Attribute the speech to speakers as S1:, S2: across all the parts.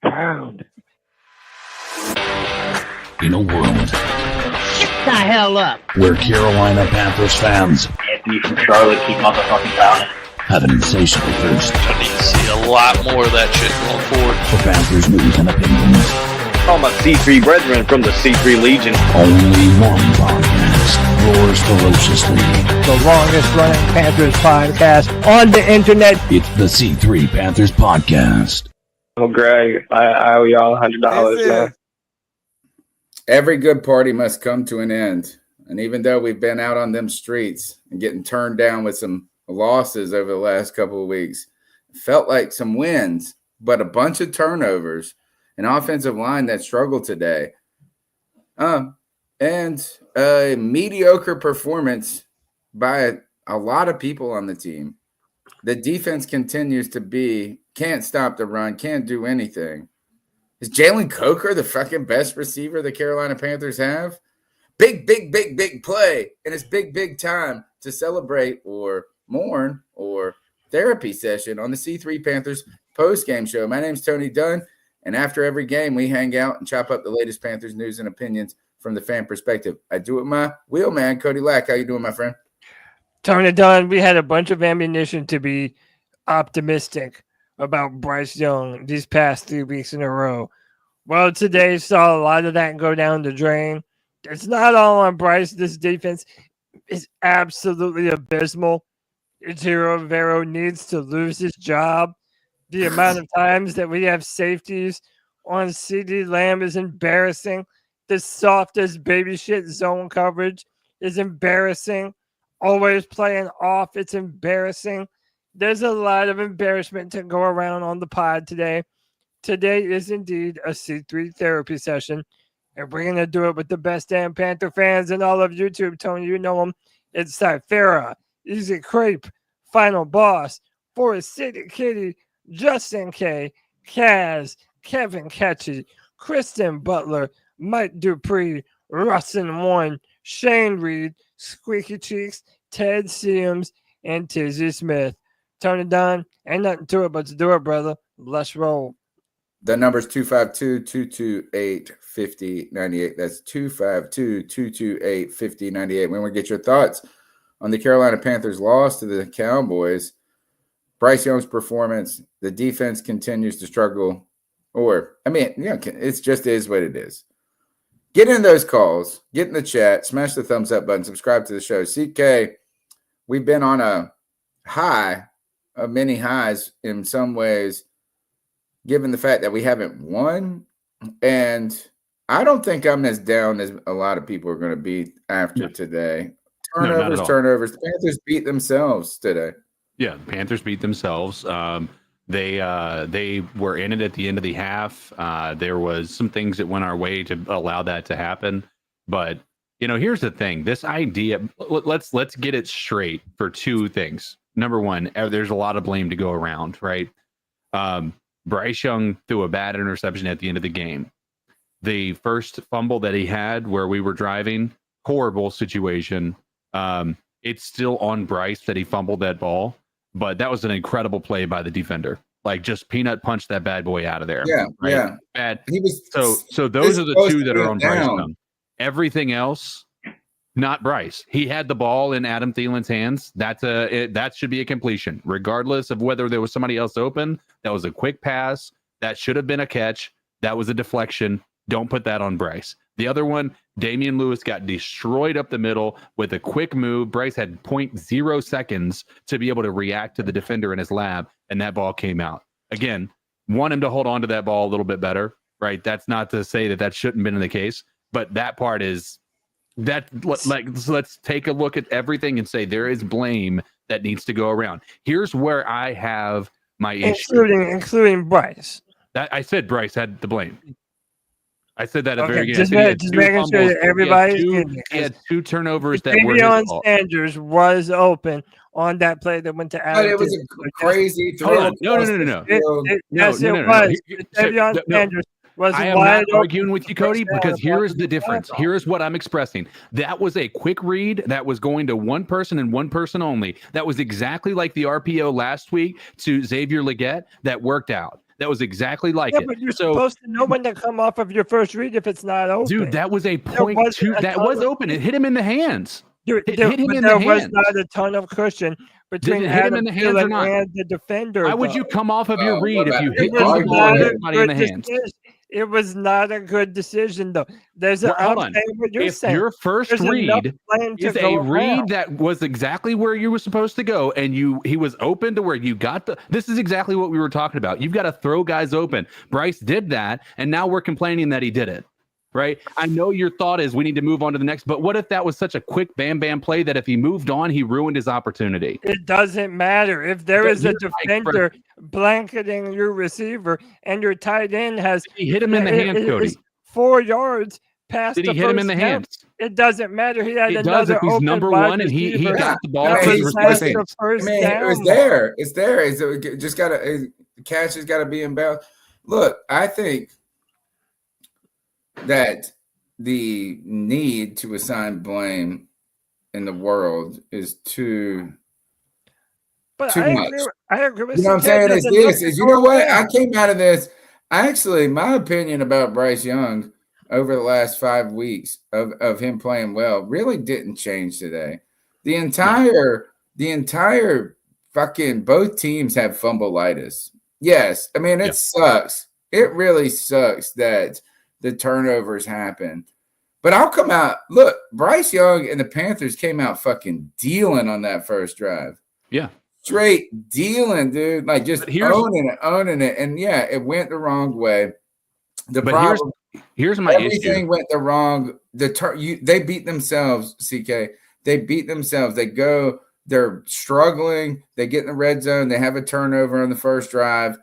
S1: Pound.
S2: In a world,
S1: Get the hell up.
S2: Where Carolina Panthers fans,
S3: Anthony from Charlotte, keep motherfucking pounding.
S2: Have an insatiable thirst.
S4: I need to see a lot more of that shit going forward.
S2: For Panthers news and opinions.
S5: All my C3 brethren from the C3 Legion.
S2: Only one podcast roars ferociously.
S1: The longest running Panthers podcast on the internet.
S2: It's the C3 Panthers Podcast.
S5: Oh, Greg, I owe y'all $100, man.
S6: Every good party must come to an end. And even though we've been out on them streets and getting turned down with some losses over the last couple of weeks, it felt like some wins, but a bunch of turnovers, an offensive line that struggled today, and a mediocre performance by a lot of people on the team. The defense continues to be, can't stop the run, can't do anything. Is Jaylen Coker the fucking best receiver the Carolina Panthers have? Big play, and it's big time to celebrate or mourn or therapy session on the C3 Panthers postgame show. My name's Tony Dunn, and after every game, we hang out and chop up the latest Panthers news and opinions from the fan perspective. I do it my wheelman, Cody Lack. How you doing, my friend?
S1: Tony Dunn, we had a bunch of ammunition to be optimistic about Bryce Young these past 3 weeks in a row. Well, today saw a lot of that go down the drain. It's not all on Bryce. This defense is absolutely abysmal. Ejiro Vero needs to lose his job. The amount of times that we have safeties on CD Lamb is embarrassing. The softest baby shit zone coverage is embarrassing. Always playing off, it's embarrassing. There's a lot of embarrassment to go around on the pod today. Today is indeed a C3 therapy session, and we're going to do it with the best damn Panther fans in all of YouTube. Tony, you know them. It's Cyphera, Easy Crepe, Final Boss, Forest City Kitty, Justin K, Kaz, Kevin Ketchy, Kristen Butler, Mike Dupree, Rustin One, Shane Reed, Squeaky Cheeks, Ted Seams, and Tizzy Smith. Tony Dunn, ain't nothing to it but to do it, brother. Let's roll.
S6: The number's 252-228-5098. That's 252-228-5098. We want to get your thoughts on the Carolina Panthers' loss to the Cowboys. Bryce Young's performance, the defense continues to struggle. It just is what it is. Get in those calls, get in the chat, smash the thumbs up button, subscribe to the show. CK, we've been on a high of many highs in some ways, given the fact that we haven't won. And I don't think I'm as down as a lot of people are going to be after today. Turnovers. The Panthers beat themselves today.
S7: Yeah, the Panthers beat themselves. They were in it at the end of the half. There was some things that went our way to allow that to happen. But, here's the thing. This idea, let's get it straight for two things. Number one, there's a lot of blame to go around, right? Bryce Young threw a bad interception at the end of the game. The first fumble that he had where we were driving, horrible situation. It's still on Bryce that he fumbled that ball, but that was an incredible play by the defender. Like, just peanut punched that bad boy out of there.
S6: Yeah,
S7: right?
S6: yeah.
S7: Bad.
S6: He was
S7: so those are the two that are on Bryce Young. Everything else, not Bryce. He had the ball in Adam Thielen's hands. That should be a completion, regardless of whether there was somebody else open. That was a quick pass. That should have been a catch. That was a deflection. Don't put that on Bryce. The other one, Damian Lewis got destroyed up the middle with a quick move. Bryce had 0.0 seconds to be able to react to the defender in his lab, and that ball came out. Again, want him to hold on to that ball a little bit better, right? That's not to say that shouldn't have been the case, but that part is that. So let's take a look at everything and say there is blame that needs to go around. Here's where I have my issue,
S1: including Bryce.
S7: That I said Bryce had the blame. I said that at the very
S1: beginning. Just making sure that everybody
S7: he had two turnovers that were
S1: Deion Sanders was open on that play that went to Adam.
S6: But it was a crazy throw.
S7: No.
S1: Yes, it was. Deion Sanders was
S7: I am not arguing with you, Cody, because here is the difference. Here is what I'm expressing. That was a quick read that was going to one person and one person only. That was exactly like the RPO last week to Xavier Legette that worked out. that was exactly like
S1: Yeah,
S7: it.
S1: but you're
S7: So,
S1: supposed to know when to come off of your first read if it's not open.
S7: dude, that was a point
S1: wasn't
S7: two.
S1: a
S7: That
S1: ton
S7: was
S1: of-
S7: open. It hit him in the hands.
S1: There
S7: hit him in
S1: there
S7: the
S1: was
S7: hands.
S1: not a ton of cushion between
S7: it hit him
S1: Adam
S7: in the hands or
S1: Thielen
S7: not?
S1: and the defender.
S7: Why would
S1: though.
S7: you come off of your read if you
S6: It
S7: hit
S1: It was
S7: the ball and
S1: not
S7: hit
S1: a
S7: somebody in the
S1: good
S7: hands?
S1: decision. It was not a good decision, though.
S7: Well, hold on.
S1: What you're
S7: If
S1: saying.
S7: your first
S1: There's enough
S7: read
S1: blame to
S7: is
S1: go
S7: a read
S1: around.
S7: that was exactly where you were supposed to go, and he was open to where you got this is exactly what we were talking about. You've got to throw guys open. Bryce did that, and now we're complaining that he did it. Right? I know your thought is we need to move on to the next, but what if that was such a quick bam play that if he moved on, he ruined his opportunity?
S1: It doesn't matter. If there is a
S7: You're right,
S1: defender blanketing your receiver and your tight end has
S7: He hit him in the hands, Cody.
S1: is 4 yards past
S7: Did
S1: the
S7: he hit him in
S1: first
S7: the
S1: down,
S7: hands?
S1: It doesn't matter. He had
S7: It
S1: another
S7: does if he's
S1: open
S7: number
S1: wide
S7: one and he
S1: receiver
S7: got the ball
S1: that
S7: to
S1: was
S7: his
S1: past the
S7: hands.
S1: first
S6: I mean,
S1: down.
S6: it was there. It's there. It's just got to catch has got to be in bounds. Look, I think that the need to assign blame in the world is too
S1: But
S6: too
S1: I
S6: much.
S1: agree with
S6: You know what I'm
S1: CK.
S6: saying?
S1: There's
S6: It's
S1: enough
S6: this.
S1: to
S6: Is you
S1: go
S6: know what? I
S1: around.
S6: came out of this. Actually, my opinion about Bryce Young over the last 5 weeks of him playing well really didn't change today. The entire fucking both teams have fumbleitis. Yes. I mean, it sucks. It really sucks that the turnovers happen. But I'll come out. Look, Bryce Young and the Panthers came out fucking dealing on that first drive.
S7: Yeah.
S6: Straight dealing, dude. Like just owning it. And yeah, it went the wrong way.
S7: Here's my
S6: everything
S7: issue.
S6: went the wrong. They beat themselves, CK. They beat themselves. They're struggling. They get in the red zone. They have a turnover on the first drive.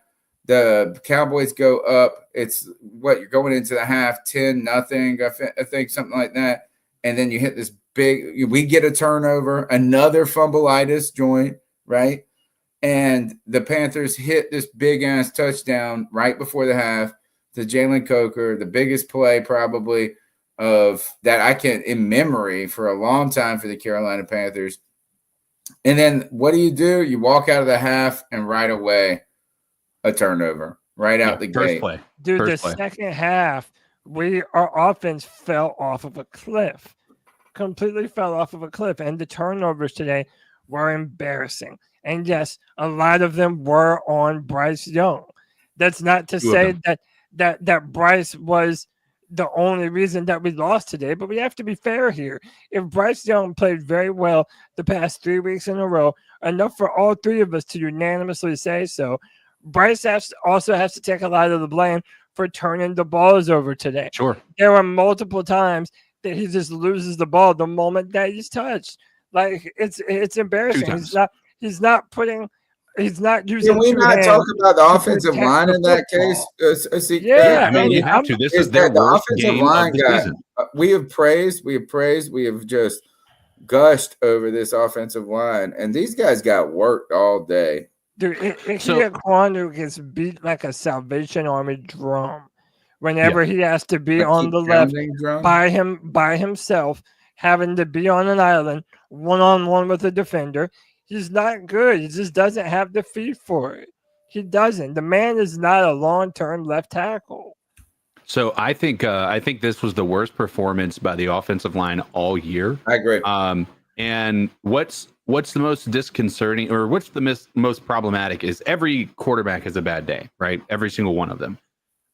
S6: The Cowboys go up. It's you're going into the half 10-0. I think something like that. And then you hit this we get a turnover, another fumbleitis joint, right? And the Panthers hit this big ass touchdown right before the half to Jaylen Coker, the biggest play probably of that I can in memory for a long time for the Carolina Panthers. And then what do? You walk out of the half and right away a turnover right out the gate.
S7: Play.
S1: Dude,
S7: First
S1: the
S7: play.
S1: second half, our offense fell off of a cliff. Completely fell off of a cliff. And the turnovers today were embarrassing. And yes, a lot of them were on Bryce Young. That's not to say that Bryce was the only reason that we lost today, but we have to be fair here. If Bryce Young played very well the past 3 weeks in a row, enough for all three of us to unanimously say so, Bryce also has to take a lot of the blame for turning the balls over today.
S7: Sure.
S1: There were multiple times that he just loses the ball the moment that he's touched. Like it's embarrassing. He's not using.
S6: Can we not talk about the offensive line in that case?
S7: I mean, you have to. This is their worst game of the season.
S6: We have praised. We have just gushed over this offensive line, and these guys got worked all day.
S1: Dude, Kwanu gets beat like a Salvation Army drum whenever he has to be on the left by himself, having to be on an island one-on-one with a defender. He's not good. He just doesn't have the feet for it. He doesn't. The man is not a long-term left tackle.
S7: So I think this was the worst performance by the offensive line all year.
S6: I agree.
S7: And what's the most disconcerting, or what's the most problematic, is every quarterback has a bad day, right? Every single one of them.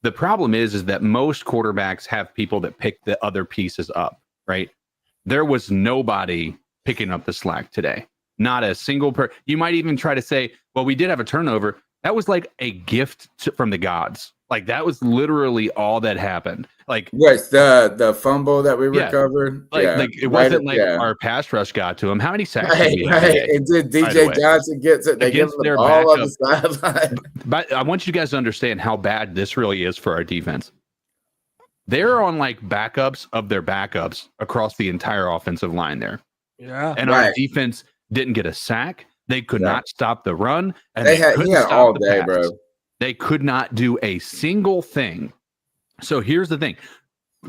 S7: The problem is that most quarterbacks have people that pick the other pieces up, right? There was nobody picking up the slack today. Not a single You might even try to say, well, we did have a turnover. That was like a gift from the gods. Like that was literally all that happened. Like
S6: the fumble that we recovered.
S7: Like it wasn't like our pass rush got to him. How many sacks did we have today?
S6: And did DJ Johnson gets it? They give him the ball on the sideline.
S7: But I want you guys to understand how bad this really is for our defense. They're on like backups of their backups across the entire offensive line there.
S1: Yeah.
S7: And our defense didn't get a sack. They could not stop the run. And
S6: he had all day, bro.
S7: They could not do a single thing. So here's the thing.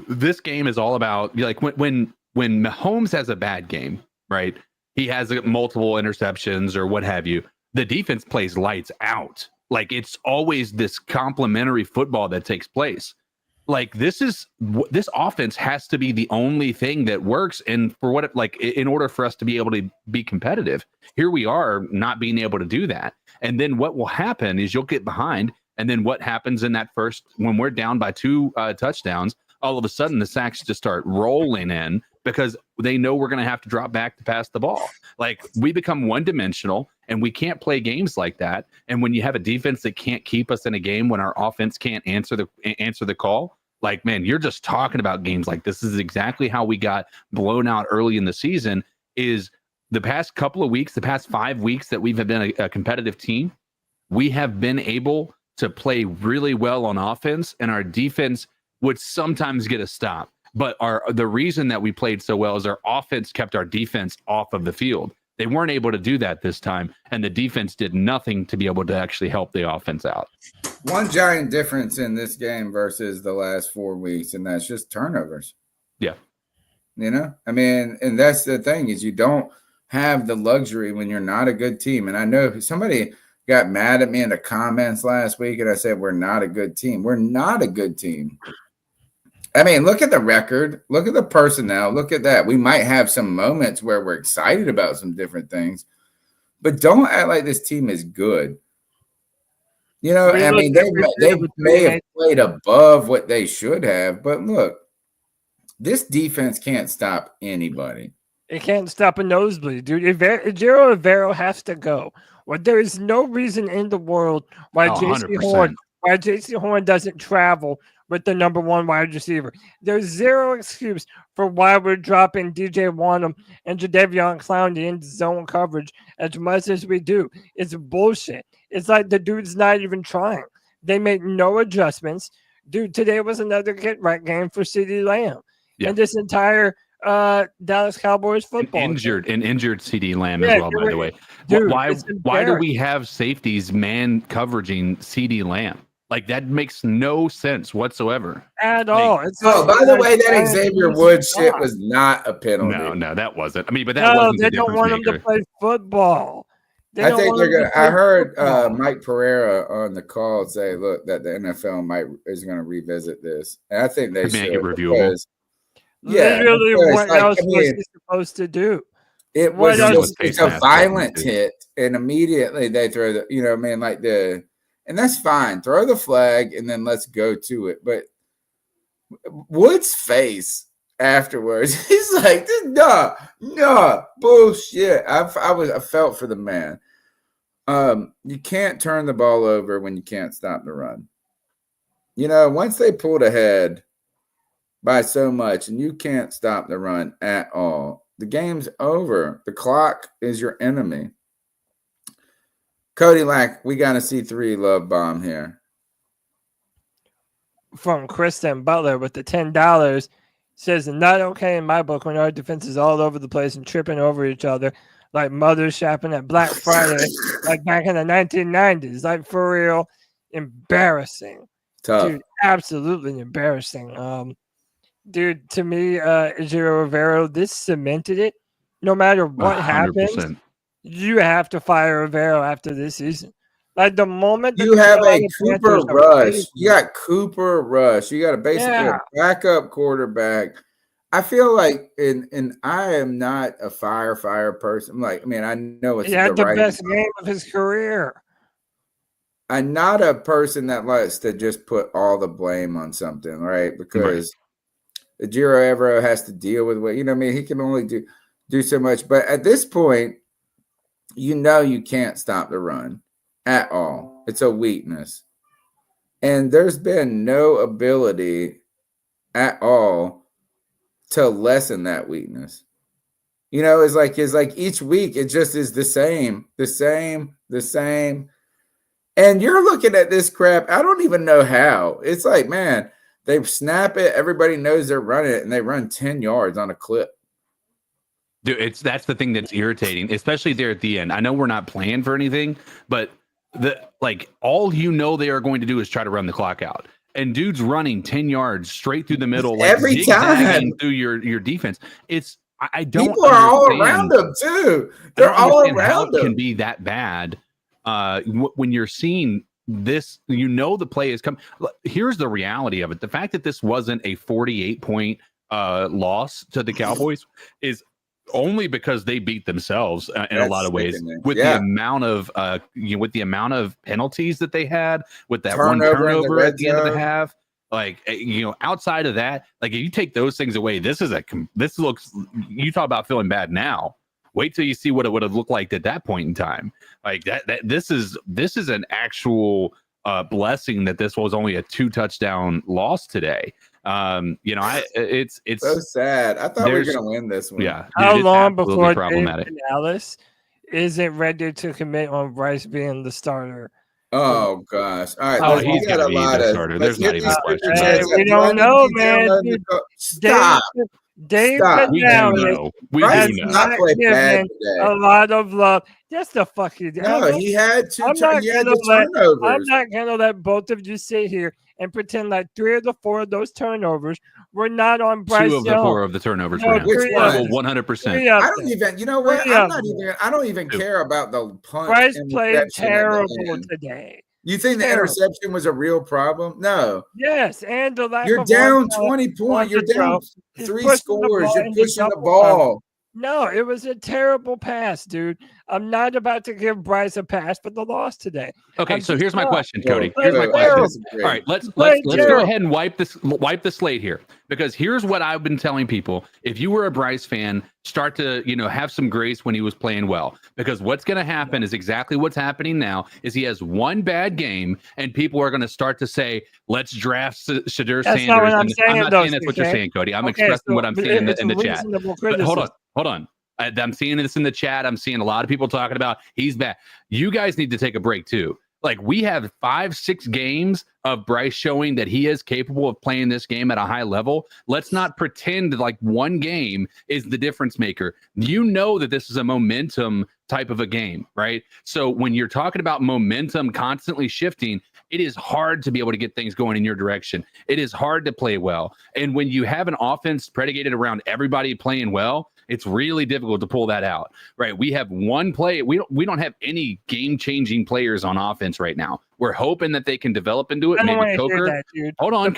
S7: This game is all about, like, when Mahomes has a bad game, right? He has multiple interceptions or what have you. The defense plays lights out. Like it's always this complementary football that takes place. Like this offense has to be the only thing that works. And for what, in order for us to be able to be competitive, here we are not being able to do that. And then what will happen is you'll get behind. And then what happens in that first, when we're down by 2 touchdowns, all of a sudden the sacks just start rolling in because they know we're going to have to drop back to pass the ball. Like we become one-dimensional and we can't play games like that. And when you have a defense that can't keep us in a game, when our offense can't answer the call, like, man, you're just talking about games like this is exactly how we got blown out early in the season. Is the past couple of weeks, the past 5 weeks that we've been a competitive team, we have been able to play really well on offense, and our defense would sometimes get a stop. But the reason that we played so well is our offense kept our defense off of the field. They weren't able to do that this time, and the defense did nothing to be able to actually help the offense out.
S6: One giant difference in this game versus the last 4 weeks, and that's just turnovers.
S7: Yeah.
S6: You know, I mean, and that's the thing is you don't have the luxury when you're not a good team. And I know somebody got mad at me in the comments last week, and I said, we're not a good team. We're not a good team. I mean, look at the record. Look at the personnel. Look at that. We might have some moments where we're excited about some different things, but don't act like this team is good. You know, I mean, they may have played above what they should have, but look, this defense can't stop anybody.
S1: It can't stop a nosebleed, dude. Ejiro Evero has to go. Well, there is no reason in the world why J.C. Horn doesn't travel with the number 1 wide receiver. There's zero excuse for why we're dropping DJ Wonnum and Jadeveon Clowney into zone coverage as much as we do. It's bullshit. It's like the dude's not even trying. They make no adjustments. Dude, today was another get-right game for CeeDee Lamb. Yeah. And this entire Dallas Cowboys football.
S7: Injured CeeDee Lamb as well, by the way. Dude, why do we have safeties man coveraging CeeDee Lamb? Like, that makes no sense whatsoever.
S1: At all.
S6: By the way, that Xavier Woods shit was not a penalty.
S7: No, that wasn't. I mean, but that wasn't the difference maker.
S1: They don't want him to play football.
S6: I think they're going to – I heard Mike Pereira on the call say, look, that the NFL is going to revisit this. And I think they should.
S7: Make it reviewable.
S1: Literally, what else was he supposed to do?
S6: It's a violent hit, and immediately they throw the – you know what I mean, like the – and that's fine. Throw the flag, and then let's go to it. But Wood's face afterwards, he's like, no, bullshit. I felt for the man. You can't turn the ball over when you can't stop the run. You know, once they pulled ahead by so much, and you can't stop the run at all, the game's over. The clock is your enemy. Cody Lack, we got a C3 love bomb here.
S1: From Kristen Butler with the $10 says, not okay in my book when our defense is all over the place and tripping over each other like mothers shopping at Black Friday, like back in the 1990s. Like, for real, embarrassing.
S6: Tough.
S1: Dude, absolutely embarrassing. Dude, to me, Ejiro Evero, this cemented it. No matter what 100%. Happens, you have to fire Evero after this season. Like, the moment
S6: you have a Cooper Rush, you got Cooper Rush, you got a basically a backup quarterback. I feel like, and I am not a fire person. Like, I mean, I know it's
S1: the best game of his career.
S6: I'm not a person that likes to just put all the blame on something, right? Because Ejiro Evero has to deal with what, you know what I mean? He can only do so much. But at this point, you know you can't stop the run at all. It's a weakness. And there's been no ability at all to lessen that weakness. You know, it's like each week it just is the same. And you're looking at this crap. I don't even know how. It's like, man, they snap it. Everybody knows they're running it, and they run 10 yards on a clip.
S7: Dude, that's the thing that's irritating, especially there at the end. I know we're not playing for anything, but all you know they are going to do is try to run the clock out. And dude's running 10 yards straight through the middle, like
S6: every time
S7: through your defense. I don't.
S6: People are all around them too. They're all around them.
S7: It can be that bad when you're seeing this, the play is coming. Here's the reality of it. The fact that this wasn't a 48-point loss to the Cowboys is only because they beat themselves in a lot of ways with the amount of penalties that they had, with that one turnover at the end of the half. Like, outside of that, like if you take those things away, this looks, you talk about feeling bad now. Wait till you see what it would have looked like at that point in time. Like this is an actual blessing that this was only a 2-touchdown loss today. It's
S6: so sad. I thought we were going to win this one.
S7: Yeah.
S1: How long before David Dallas isn't ready to commit on Bryce being the starter?
S6: Oh gosh! All right,
S7: he's got to be the starter. There's not even a question.
S1: We don't know, man.
S6: Stop.
S1: Dave
S7: We do
S6: not play bad today.
S1: A lot of love. That's the fucking.
S6: No, he had two. Turnovers.
S1: I'm not gonna let both of you sit here and pretend like 3 of the 4 of those turnovers were not on Bryce.
S7: 2 of the 4 of the turnovers were.
S6: Which one?
S7: 100%.
S6: I don't even. You know what? I don't even care about the punt.
S1: Bryce played terrible today.
S6: You think the interception was a real problem? No.
S1: Yes, and the lack
S6: You're
S1: of
S6: down 20 points. You're down 3 scores. You're pushing the ball.
S1: No, it was a terrible pass, dude. I'm not about to give Bryce a pass for the loss today.
S7: Okay, so here's my question, Cody. Here's my question. All right, let's go ahead and wipe the slate here, because here's what I've been telling people. If you were a Bryce fan, start to have some grace when he was playing well, because what's going to happen is exactly what's happening now. Is he has one bad game, and people are going to start to say, "Let's draft Shadur Sanders."
S1: Not what I'm saying.
S7: I'm not saying that's what you're saying, Cody. I'm expressing what I'm saying in the chat. But hold on. I'm seeing this in the chat. I'm seeing a lot of people talking about he's bad. You guys need to take a break too. Like, we have 5-6 games of Bryce showing that he is capable of playing this game at a high level. Let's not pretend like one game is the difference maker. You know that this is a momentum type of a game, right? So when you're talking about momentum constantly shifting, it is hard to be able to get things going in your direction. It is hard to play well. And when you have an offense predicated around everybody playing well, it's really difficult to pull that out, right? We have one play. We don't have any game-changing players on offense right now. We're hoping that they can develop into it. Maybe Coker. Hold on,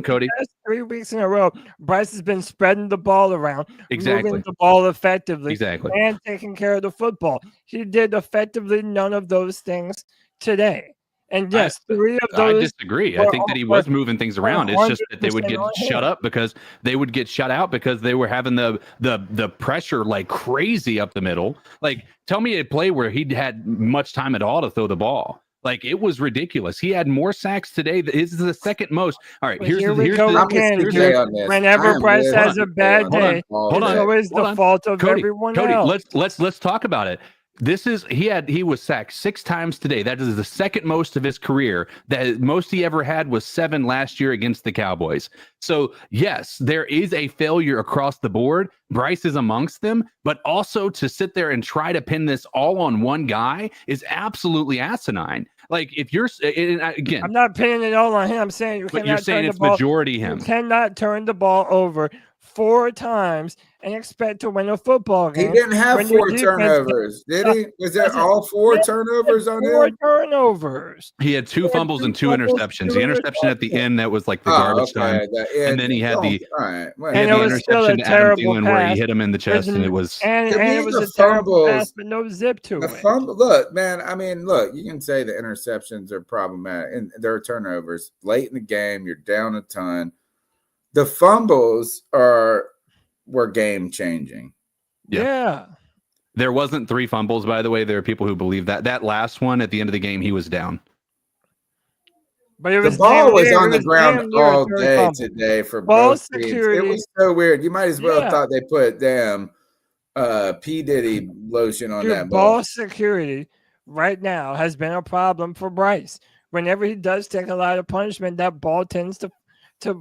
S7: Cody.
S1: 3 weeks in a row, Bryce has been spreading the ball around, moving the ball effectively, and taking care of the football. He did effectively none of those things today. And yes, 3 of those.
S7: I disagree. I think that he was moving things around. It's just that they would get shut up because they would get shut out because they were having the pressure like crazy up the middle. Like, tell me a play where he'd had much time at all to throw the ball. Like, it was ridiculous. He had more sacks today. This is the second most. All right, here's
S1: the whenever Bryce has a bad day, it's always the fault of everyone else.
S7: Let's talk about it. He was sacked 6 times today. That is the second most of his career. The most he ever had was 7 last year against the Cowboys. So yes, there is a failure across the board. Bryce is amongst them, but also to sit there and try to pin this all on one guy is absolutely asinine. Like, if you're again,
S1: I'm not pinning it all on him. I'm saying
S7: you're saying it's majority him.
S1: You cannot turn the ball over 4 times and expect to win a football game.
S6: He didn't have 4 turnovers, did he? Was there all 4 turnovers on him?
S1: 4 turnovers.
S7: He had 2 fumbles and 2 interceptions. The interception at the end, that was like the garbage time. And then he had the interception to Adam Thielen where he hit him in the chest, and it was
S1: a terrible pass, but no zip to it.
S6: Look, man, I mean, you can say the interceptions are problematic, and there are turnovers. Late in the game, you're down a ton. The fumbles were game changing.
S1: Yeah.
S7: There wasn't 3 fumbles, by the way. There are people who believe that. That last one at the end of the game, he was down.
S1: But the
S6: ball was on the ground all day today for both teams. It was so weird. You might as well thought they put damn P. Diddy lotion on that ball.
S1: Ball security right now has been a problem for Bryce. Whenever he does take a lot of punishment, that ball tends to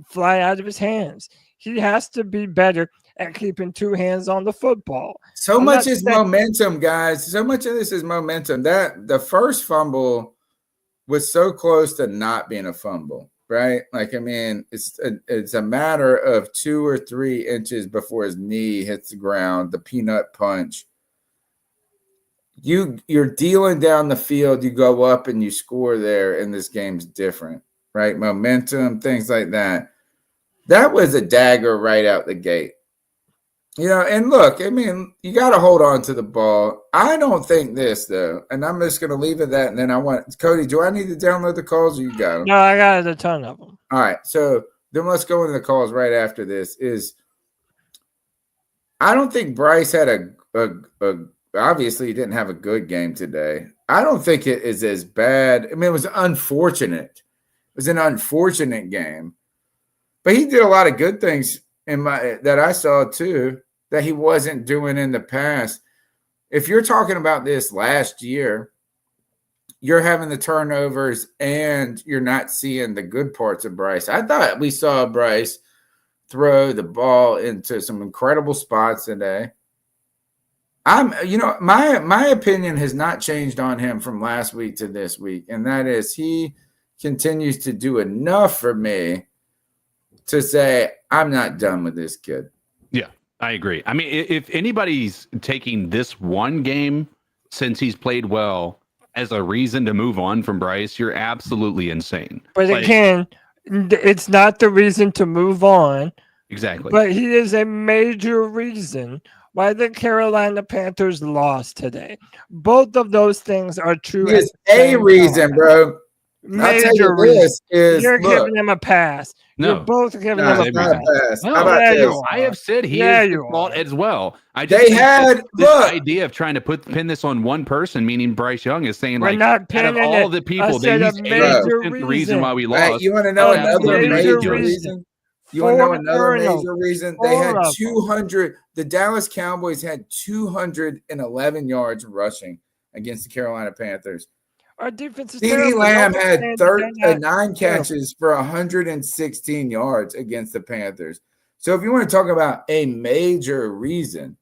S1: fly out of his hands. He has to be better at keeping 2 hands on the football.
S6: So much is momentum, guys. So much of this is momentum. That the first fumble was so close to not being a fumble, right? Like, I mean, it's a matter of 2 or 3 inches before his knee hits the ground, the peanut punch. you're dealing down the field, you go up and you score there, and this game's different, right? Momentum, things like that. That was a dagger right out the gate. And look, I mean, you got to hold on to the ball. I don't think this, though, and I'm just going to leave it at that, and then Cody, do I need to download the calls or you got them?
S1: No, I got a ton of them.
S6: All right, so then let's go into the calls right after this. I don't think Bryce had obviously he didn't have a good game today. I don't think it is as bad. I mean, it was unfortunate. It was an unfortunate game. But he did a lot of good things that I saw too that he wasn't doing in the past. If you're talking about this last year, you're having the turnovers and you're not seeing the good parts of Bryce. I thought we saw Bryce throw the ball into some incredible spots today. My opinion has not changed on him from last week to this week, and that is he continues to do enough for me to say I'm not done with this kid.
S7: Yeah, I agree. I mean, if anybody's taking this one game since he's played well as a reason to move on from Bryce, you're absolutely insane.
S1: But again, it's not the reason to move on.
S7: Exactly.
S1: But he is a major reason why the Carolina Panthers lost today. Both of those things are true.
S6: He is a reason, bro.
S1: Major reason. You're giving him a pass.
S7: No.
S1: You're both giving him a pass.
S7: No,
S6: How about this?
S7: I have said he is the fault as well. I just
S6: They had
S7: this idea of trying to pin this on one person, meaning Bryce Young, is saying
S1: We're
S7: like
S1: not
S7: out of all the people that he's the reason why we lost.
S6: Right, you want to know another
S1: major
S6: major reason? You want to know another major reason? They had 200. The Dallas Cowboys had 211 yards rushing against the Carolina Panthers.
S1: Our defense is
S6: CeeDee Lamb had 9 catches for 116 yards against the Panthers. So if you want to talk about a major reason,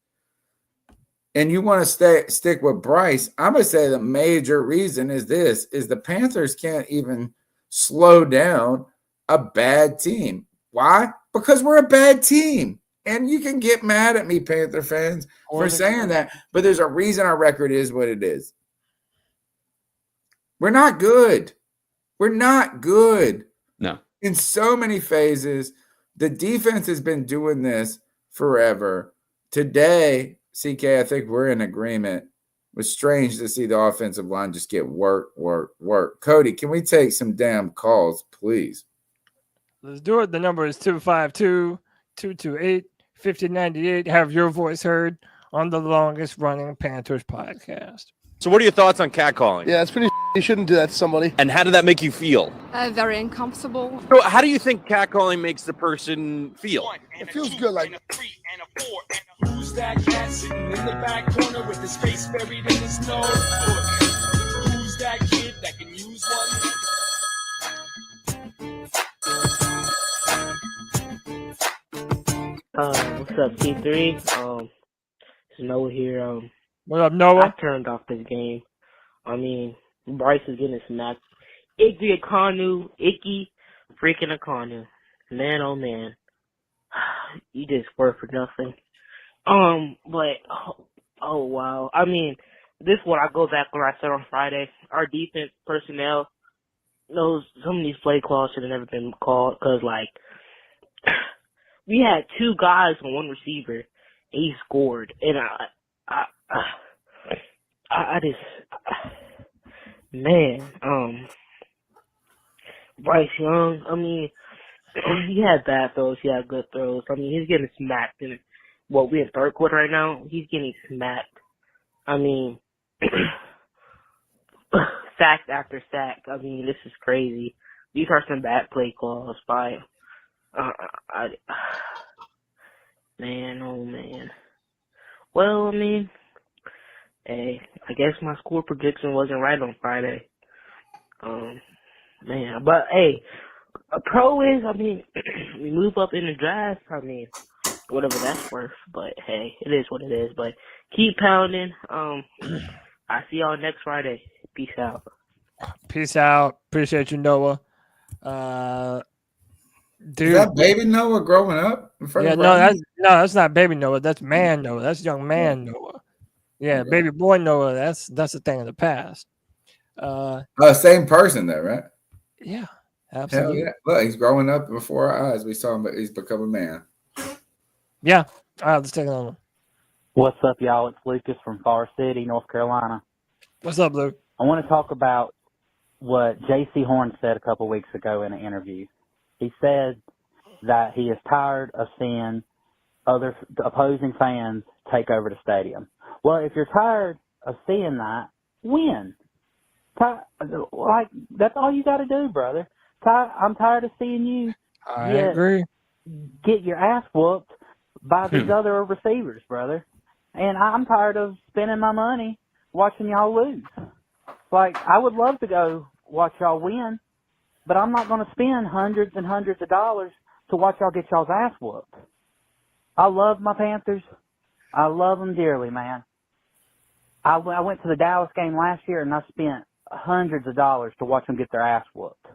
S6: and you want to stick with Bryce, I'm going to say the major reason is the Panthers can't even slow down a bad team. Why? Because we're a bad team. And you can get mad at me, Panther fans, for saying that, but there's a reason our record is what it is. We're not good. We're not good.
S7: No.
S6: In so many phases, the defense has been doing this forever. Today, CK, I think we're in agreement. It was strange to see the offensive line just get work. Cody, can we take some damn calls, please?
S1: Let's do it. The number is 252-228-5098. Have your voice heard on the longest running Panthers podcast.
S8: So what are your thoughts on catcalling?
S9: Yeah, it's pretty. You shouldn't do that to somebody.
S8: And how did that make you feel?
S10: Very uncomfortable.
S8: So how do you think catcalling makes the person feel?
S9: It feels good, like.
S11: Who's that cat sitting in the back corner with his face buried in his nose? Who's that kid that can use
S12: one? What's up, C3? It's Noah here.
S1: What up, Noah?
S12: I turned off this game. I mean, Bryce is getting smacked. Icky freaking Akanu. Man, oh man. You just work for nothing. But, oh wow. I mean, this is what I go back where I said on Friday. Our defense personnel knows some of these play calls should have never been called because, like, we had 2 guys and 1 receiver, and he scored. And I just, man, Bryce Young, I mean, he had bad throws, he had good throws. I mean, he's getting smacked. And we're in third quarter right now. He's getting smacked. I mean, sack after sack. I mean, this is crazy. These are some bad play calls by, man, oh man. Well, I mean, hey, I guess my score prediction wasn't right on Friday. Man, but hey, a pro is, I mean, we move up in the draft. I mean, whatever that's worth. But hey, it is what it is. But keep pounding. I see y'all next Friday. Peace out.
S1: Peace out. Appreciate you, Noah. Dude,
S6: is that baby Noah growing up in front of
S1: that's not baby Noah. That's man Noah. That's young man Noah. Yeah, baby boy Noah. That's a thing of the past.
S6: Same person though, right?
S1: Yeah,
S6: Hell
S1: absolutely.
S6: yeah! Look, he's growing up before our eyes. We saw him, but he's become a man.
S1: Yeah. All right, let's take another one.
S13: What's up, y'all? It's Lucas from Far City, North Carolina.
S1: What's up, Luke?
S13: I want to talk about what J.C. Horn said a couple weeks ago in an interview. He said that he is tired of seeing other opposing fans take over the stadium. Well, if you're tired of seeing that, win. Like, that's all you got to do, brother. I'm tired of seeing you
S1: agree.
S13: Get your ass whooped by these other receivers, brother. And I'm tired of spending my money watching y'all lose. Like, I would love to go watch y'all win, but I'm not going to spend hundreds and hundreds of dollars to watch y'all get y'all's ass whooped. I love my Panthers. I love them dearly, man. I went to the Dallas game last year, and I spent hundreds of dollars to watch them get their ass whooped.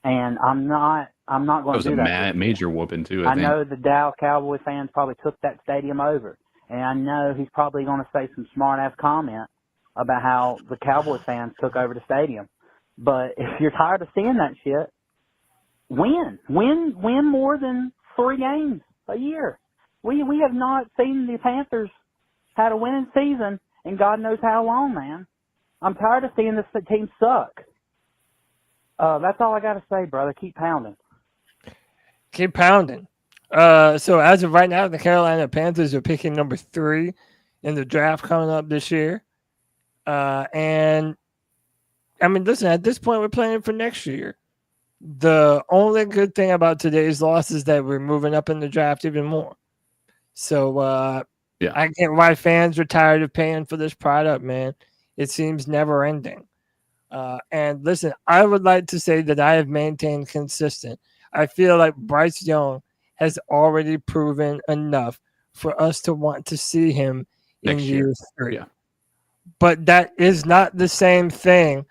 S13: And I'm not going to do that.
S7: That was a major whooping, too, I think.
S13: know the Dallas Cowboys fans probably took that stadium over. And I know he's probably going to say some smart-ass comment about how the Cowboys fans took over the stadium. But if you're tired of seeing that shit, win. Win more than 3 games a year. We have not seen the Panthers had a winning season in God knows how long, man. I'm tired of seeing this team suck. That's all I got to say, brother. Keep pounding.
S1: Keep pounding. So as of right now, the Carolina Panthers are picking number 3 in the draft coming up this year. And I mean, listen, at this point, we're planning for next year. The only good thing about today's loss is that we're moving up in the draft even more. So I get why fans are tired of paying for this product, man. It seems never ending. And listen, I would like to say that I have maintained consistent. I feel like Bryce Young has already proven enough for us to want to see him in year 3.
S7: Yeah.
S1: But that is not the same thing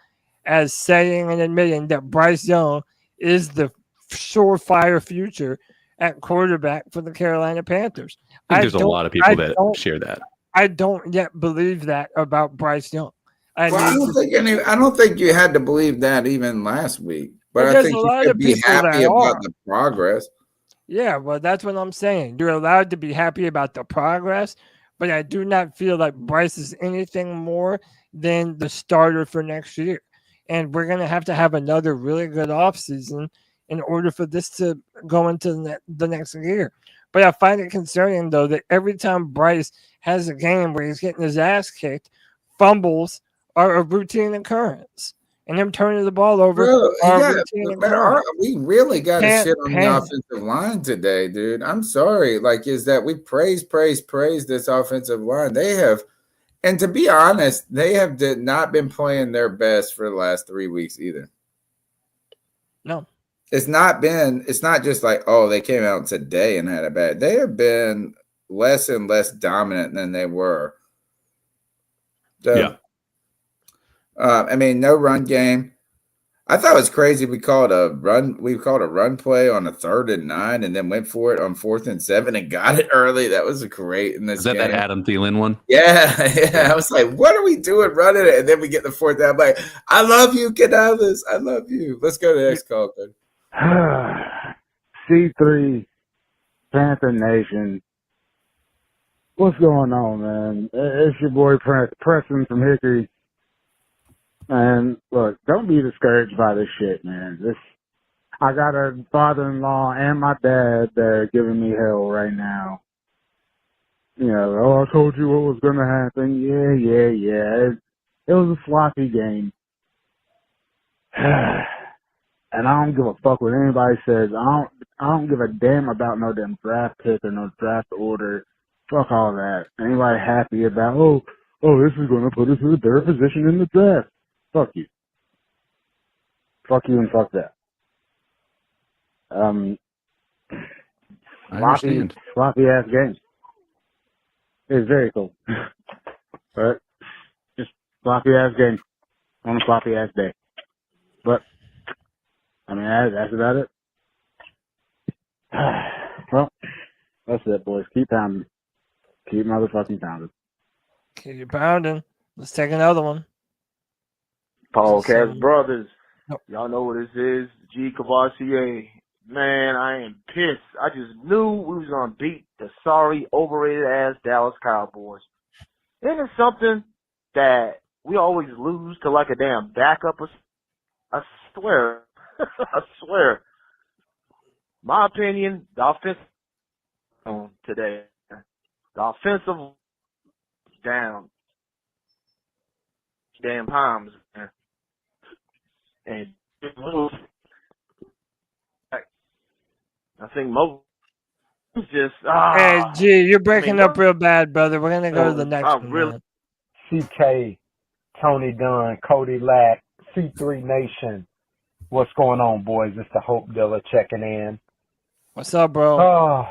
S1: as saying and admitting that Bryce Young is the surefire future at quarterback for the Carolina Panthers.
S7: I think there's a lot of people that share that.
S1: I don't yet believe that about Bryce Young.
S6: I don't think you had to believe that even last week. But I think you could be happy about the progress.
S1: Yeah, well, that's what I'm saying. You're allowed to be happy about the progress, but I do not feel like Bryce is anything more than the starter for next year. And we're going to have another really good offseason in order for this to go into the next year. But I find it concerning, though, that every time Bryce has a game where he's getting his ass kicked, fumbles are a routine occurrence. And him turning the ball over
S6: we really got to shit on the offensive line today, dude. I'm sorry. Like, is that we praise this offensive line. They have, and to be honest, they have not been playing their best for the last 3 weeks either.
S1: No.
S6: It's not just like, oh, they came out today and had a bad. They have been less and less dominant than they were. So, I mean, no run game. I thought it was crazy. We called a run play on a 3rd and 9, and then went for it on 4th and 7 and got it early. That was great in this game.
S7: Is that Adam Thielen one?
S6: Yeah. I was like, what are we doing running it? And then we get the 4th down. I'm like, I love you. Get out of this. I love you. Let's go to the next call, Cody.
S14: C3 Panther Nation. What's going on, man? It's your boy Preston from Hickory. And look, don't be discouraged by this shit, man. I got a father-in-law and my dad that are giving me hell right now. You know, oh, I told you what was going to happen. Yeah. It was a sloppy game. And I don't give a fuck what anybody says. I don't give a damn about no damn draft pick or no draft order. Fuck all that. Anybody happy about, oh, this is going to put us in a better position in the draft. Fuck you. Fuck you and fuck that.
S7: I understand.
S14: Sloppy ass game. It's very cool. But just sloppy ass game on a sloppy ass day. But I mean, that's about it. Well, that's it, boys. Keep pounding. Keep motherfucking pounding.
S1: Keep pounding. Let's take another one.
S15: Podcast brothers.
S1: Nope.
S15: Y'all know what this is. G. Cavassier. Man, I am pissed. I just knew we was going to beat the sorry, overrated-ass Dallas Cowboys. Isn't it something that we always lose to like a damn backup? I swear. I swear. My opinion, the offense today. The offensive down. Damn Palms, man. And I think most just
S1: Hey, G, you're breaking up real bad, brother. We're gonna go to the next one.
S15: Really,
S16: CK, Tony Dunn, Cody Lack, C3 Nation. What's going on, boys? It's the Hope Dealer checking in.
S1: What's up, bro?
S16: Oh,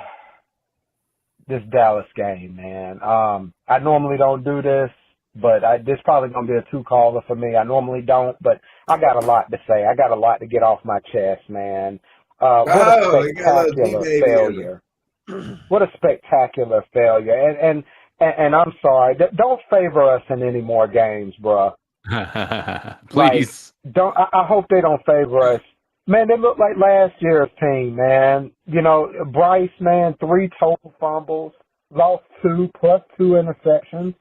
S16: this Dallas game, man. I normally don't do this, but this probably going to be a two-caller for me. I normally don't, but I got a lot to say. I got a lot to get off my chest, man. What a spectacular failure. What a spectacular failure. And I'm sorry. Don't favor us in any more games, bro.
S7: Please.
S16: Like, I hope they don't favor us. Man, they look like last year's team, man. You know, Bryce, man, 3 total fumbles, lost 2 plus 2 interceptions.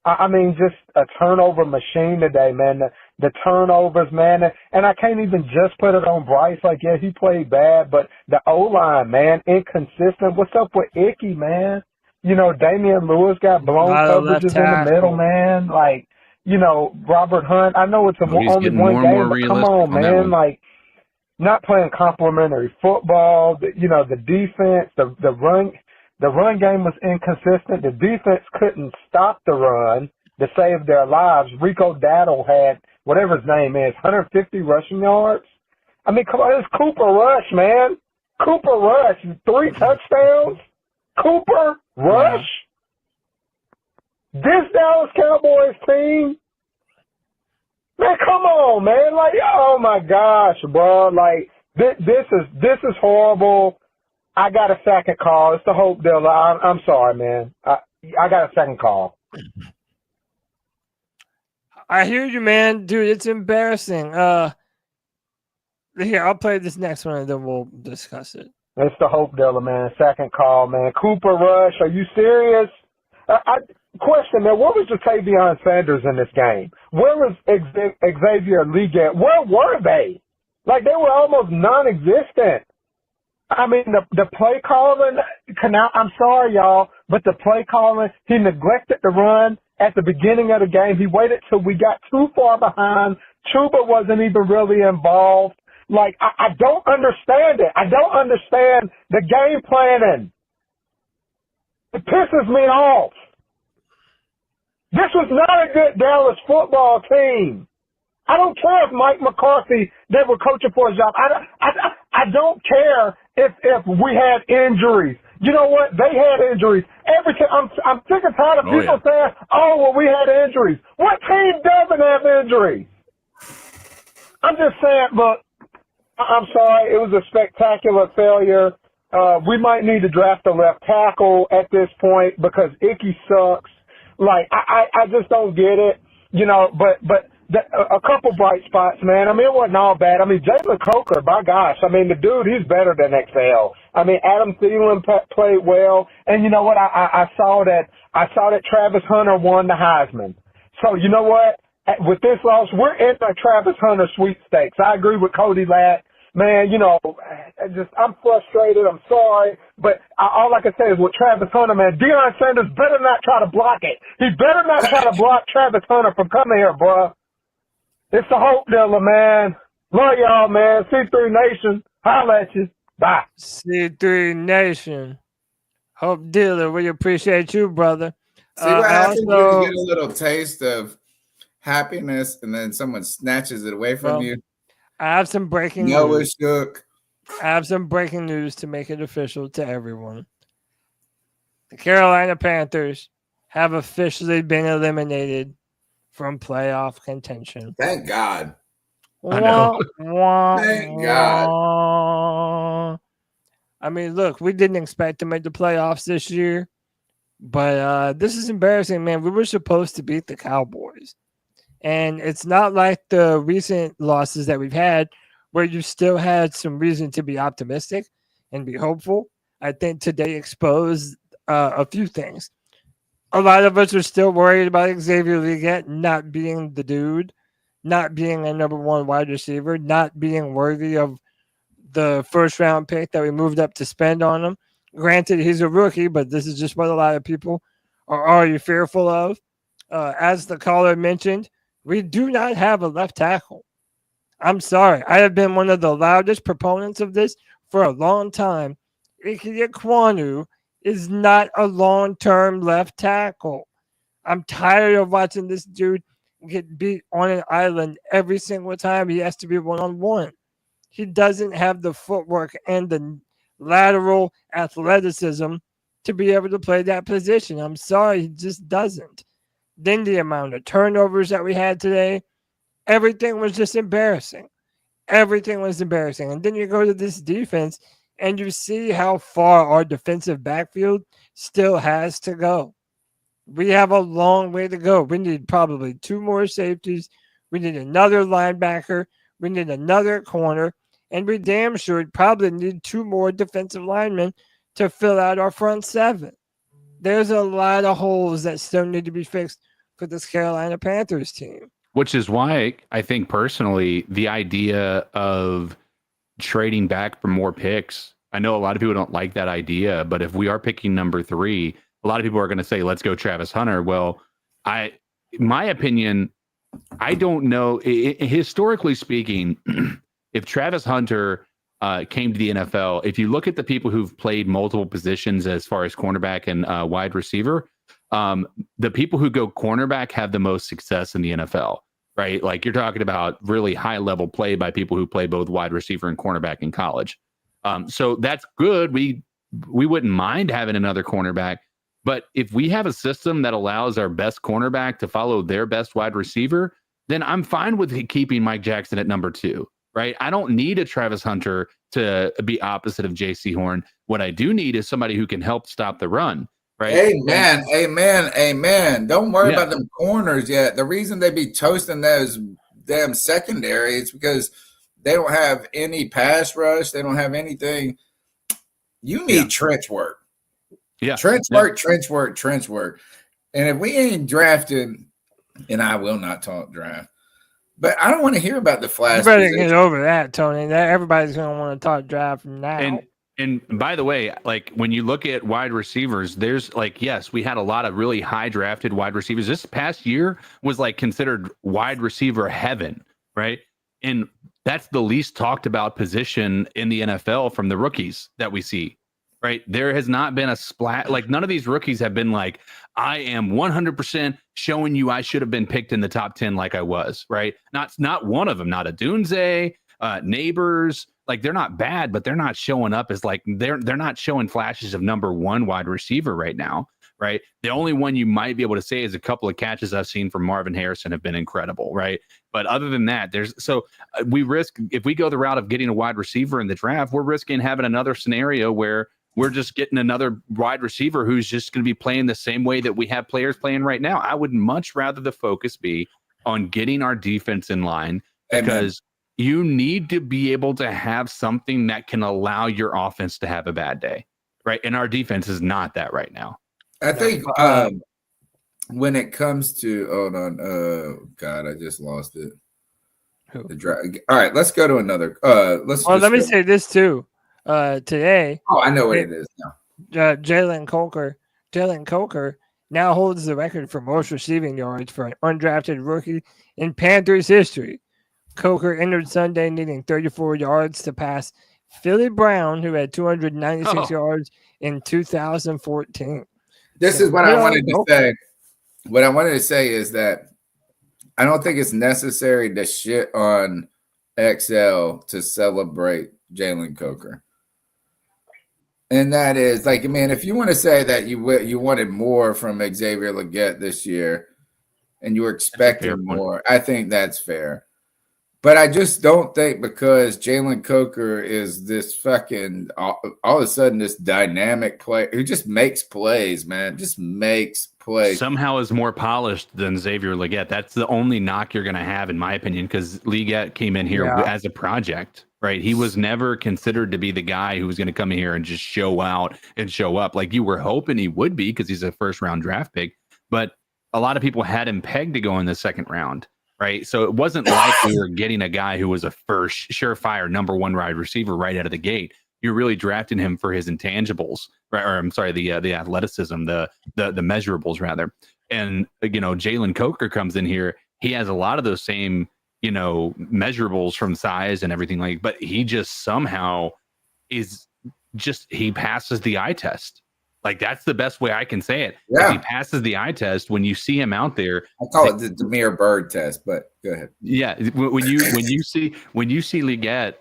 S16: I mean, just a turnover machine today, man. The turnovers, man. And I can't even just put it on Bryce. Like, yeah, he played bad, but the O-line, man, inconsistent. What's up with Icky, man? You know, Damian Lewis got blown coverages in the middle, man. Like, you know, Robert Hunt. I know it's only one game, but come on, man. Like, not playing complimentary football. You know, the defense, the run game was inconsistent. The defense couldn't stop the run to save their lives. Rico Dowdle had, whatever his name is, 150 rushing yards. I mean, come on, it's Cooper Rush, man. Cooper Rush, 3 touchdowns. Cooper Rush. This Dallas Cowboys team, man, come on, man. Like, oh my gosh, bro. Like, this is horrible. I got a second call. It's the Hope Dealer. I'm sorry, man. I got a second call.
S1: I hear you, man. Dude, it's embarrassing. Here, I'll play this next one and then we'll discuss it.
S16: It's the Hope Dealer, man. Second call, man. Cooper Rush, are you serious? Question, man, where was Ja'Tavion Sanders in this game? Where was Xavier Legette? Where were they? Like, they were almost non-existent. I mean, the play calling, I'm sorry, y'all, but the play calling, he neglected the run at the beginning of the game. He waited till we got too far behind. Chuba wasn't even really involved. Like, I don't understand it. I don't understand the game planning. It pisses me off. This was not a good Dallas football team. I don't care if Mike McCarthy, they were coaching for a job. I don't care if we had injuries. You know what? They had injuries. Every time I'm sick and tired of people saying, "Oh, well, we had injuries." What team doesn't have injuries? I'm just saying, look, I'm sorry. It was a spectacular failure. We might need to draft a left tackle at this point because Icky sucks. Like, I just don't get it. You know, but a couple bright spots, man. I mean, it wasn't all bad. I mean, Jaylen Coker, my gosh. I mean, the dude, he's better than XL. I mean, Adam Thielen played well. And you know what? I saw that Travis Hunter won the Heisman. So, you know what? With this loss, we're in the Travis Hunter sweepstakes. I agree with Cody Lack. Man, you know, I'm frustrated. I'm sorry. But all I can say is with Travis Hunter, man, Deion Sanders better not try to block it. He better not try to block Travis Hunter from coming here, bro. It's the Hope Dealer, man. Love y'all, man. C3 Nation. Holla at you. Bye.
S1: C3 Nation. Hope Dealer, we appreciate you, brother.
S6: See what happens when you get a little taste of happiness and then someone snatches it away from you?
S1: I have some breaking
S6: news. Shook.
S1: I have some breaking news to make it official to everyone. The Carolina Panthers have officially been eliminated from playoff contention.
S6: Thank God.
S1: I know.
S6: Thank God.
S1: I mean, look, we didn't expect to make the playoffs this year. But this is embarrassing, man. We were supposed to beat the Cowboys. And it's not like the recent losses that we've had where you still had some reason to be optimistic and be hopeful. I think today exposed a few things. A lot of us are still worried about Xavier Legette not being the dude, not being a number one wide receiver, not being worthy of the first round pick that we moved up to spend on him. Granted, he's a rookie, but this is just what a lot of people are already fearful of. As the caller mentioned, we do not have a left tackle. I'm sorry. I have been one of the loudest proponents of this for a long time. Ike Ekwonu is not a long-term left tackle. I'm tired of watching this dude get beat on an island every single time he has to be one-on-one. He doesn't have the footwork and the lateral athleticism to be able to play that position. I'm sorry, he just doesn't. Then the amount of turnovers that we had today, everything was just embarrassing. Everything was embarrassing. And then you go to this defense and you see how far our defensive backfield still has to go. We have a long way to go. We need probably 2 more safeties. We need another linebacker. We need another corner. And we damn sure probably need 2 more defensive linemen to fill out our front 7. There's a lot of holes that still need to be fixed for this Carolina Panthers team.
S7: Which is why I think personally the idea of trading back for more picks, I know a lot of people don't like that idea, but if we are picking number 3, a lot of people are going to say, let's go Travis Hunter. Well, my opinion, I don't know. Historically speaking, if Travis Hunter came to the NFL, if you look at the people who've played multiple positions as far as cornerback and wide receiver, the people who go cornerback have the most success in the NFL, right? Like you're talking about really high level play by people who play both wide receiver and cornerback in college. So that's good. We wouldn't mind having another cornerback, but if we have a system that allows our best cornerback to follow their best wide receiver, then I'm fine with keeping Mike Jackson at number 2. Right. I don't need a Travis Hunter to be opposite of J.C. Horn. What I do need is somebody who can help stop the run. Right.
S6: Amen. Don't worry about them corners yet. The reason they be toasting those damn secondary is because they don't have any pass rush. They don't have anything. You need trench work. Trench work. And if we ain't drafted, and I will not talk draft, but I don't want to hear about the flash.
S1: You better get over that, Tony. Everybody's going to want to talk draft from now.
S7: And by the way, like when you look at wide receivers, there's like, yes, we had a lot of really high drafted wide receivers. This past year was like considered wide receiver heaven, right? And that's the least talked about position in the NFL from the rookies that we see, right? There has not been a splat. Like none of these rookies have been like, I am 100% showing you I should have been picked in the top 10 like I was, right? Not one of them, not a Dunze, Neighbors. Like they're not bad, but they're not showing up as like they're not showing flashes of number 1 wide receiver right now, right? The only one you might be able to say is a couple of catches I've seen from Marvin Harrison have been incredible, right? But other than that, we risk, if we go the route of getting a wide receiver in the draft, we're risking having another scenario where we're just getting another wide receiver who's just going to be playing the same way that we have players playing right now. I would much rather the focus be on getting our defense in line because you need to be able to have something that can allow your offense to have a bad day, right? And our defense is not that right now.
S6: I think when it comes to, hold on, God, I just lost it. All right, let's go to another.
S1: Let me say this too. Today.
S6: Oh, I know what it is now.
S1: Jaylen Coker now holds the record for most receiving yards for an undrafted rookie in Panthers history. Coker entered Sunday needing 34 yards to pass Philly Brown, who had 296 yards in 2014.
S6: This is what I wanted to say. What I wanted to say is that I don't think it's necessary to shit on XL to celebrate Jaylen Coker. And that is like, man, if you want to say that you wanted more from Xavier Legette this year and you were expecting more, I think that's fair. But I just don't think because Jaylen Coker is this fucking all of a sudden this dynamic player who just makes plays, man. Just makes plays.
S7: Somehow is more polished than Xavier Legette. That's the only knock you're going to have, in my opinion, because Legette came in here as a project, right? He was never considered to be the guy who was going to come in here and just show out and show up like you were hoping he would be because he's a first-round draft pick. But a lot of people had him pegged to go in the second round. Right. So it wasn't like we were getting a guy who was a first surefire number one wide receiver right out of the gate. You're really drafting him for his intangibles, right? Or I'm sorry, the athleticism, the measurables rather. And, Jaylen Coker comes in here. He has a lot of those same, measurables from size and everything but he just somehow he passes the eye test. Like, that's the best way I can say it.
S6: Yeah.
S7: If he passes the eye test, when you see him out there,
S6: I call it the Demir Bird test, but go ahead.
S7: Yeah, when you see Legette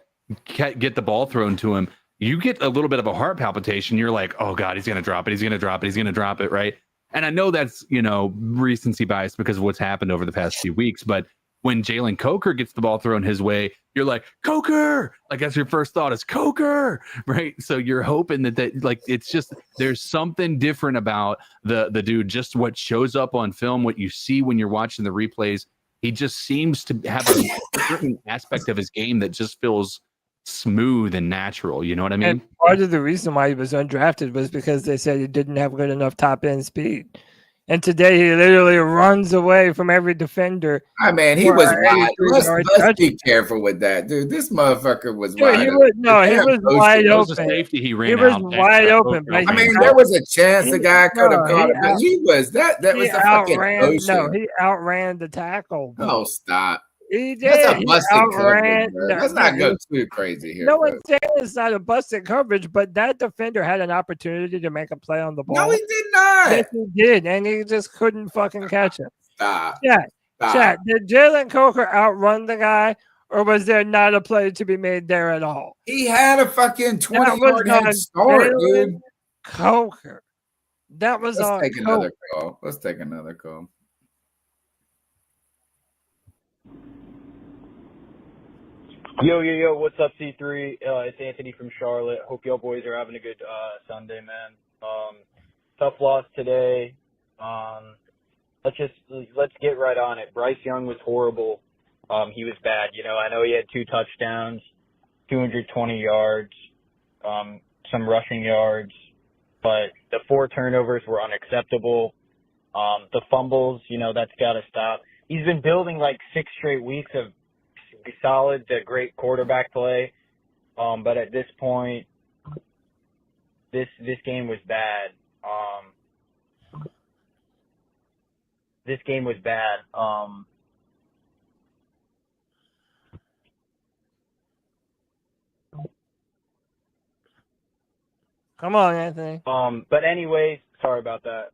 S7: get the ball thrown to him, you get a little bit of a heart palpitation. You're like, oh God, he's gonna drop it. He's gonna drop it. He's gonna drop it. Right. And I know that's recency bias because of what's happened over the past few weeks, but when Jaylen Coker gets the ball thrown his way, you're like, Coker! Like, that's your first thought is Coker, right? So you're hoping that it's just, there's something different about the dude, just what shows up on film, what you see when you're watching the replays. He just seems to have a certain aspect of his game that just feels smooth and natural. You know what I mean?
S1: And part of the reason why he was undrafted was because they said he didn't have good enough top end speed. And today he literally runs away from every defender.
S6: I mean, he was wide. Let's be careful with that, dude. This motherfucker was wide.
S1: He was wide open.
S7: Safety he ran
S1: he was
S7: out.
S1: wide open.
S6: I mean, there was a chance the guy could have caught it, but he was that was the fucking ocean.
S1: No, he outran the tackle. Bro.
S6: Oh, stop.
S1: He did.
S6: That's a busted coverage, bro. Let's not go too crazy here.
S1: No one's saying it's not a busted coverage, but that defender had an opportunity to make a play on the ball.
S6: No, he did not.
S1: Yes, he did, and he just couldn't fucking catch it.
S6: Stop.
S1: Chat. Did Jaylen Coker outrun the guy, or was there not a play to be made there at all?
S6: He had a fucking 20-yard head start, dude.
S1: Coker. That was on.
S6: Let's take another call. Let's take another call.
S17: Yo, what's up, C3? It's Anthony from Charlotte. Hope y'all boys are having a good Sunday, man. Tough loss today. Let's get right on it. Bryce Young was horrible. He was bad. I know he had 2 touchdowns, 220 yards, some rushing yards, but the 4 turnovers were unacceptable. The fumbles, that's got to stop. He's been building like 6 straight weeks of solid to great quarterback play, but at this point, this game was bad. This game was bad.
S1: Come on, Anthony.
S17: But anyways, sorry about that.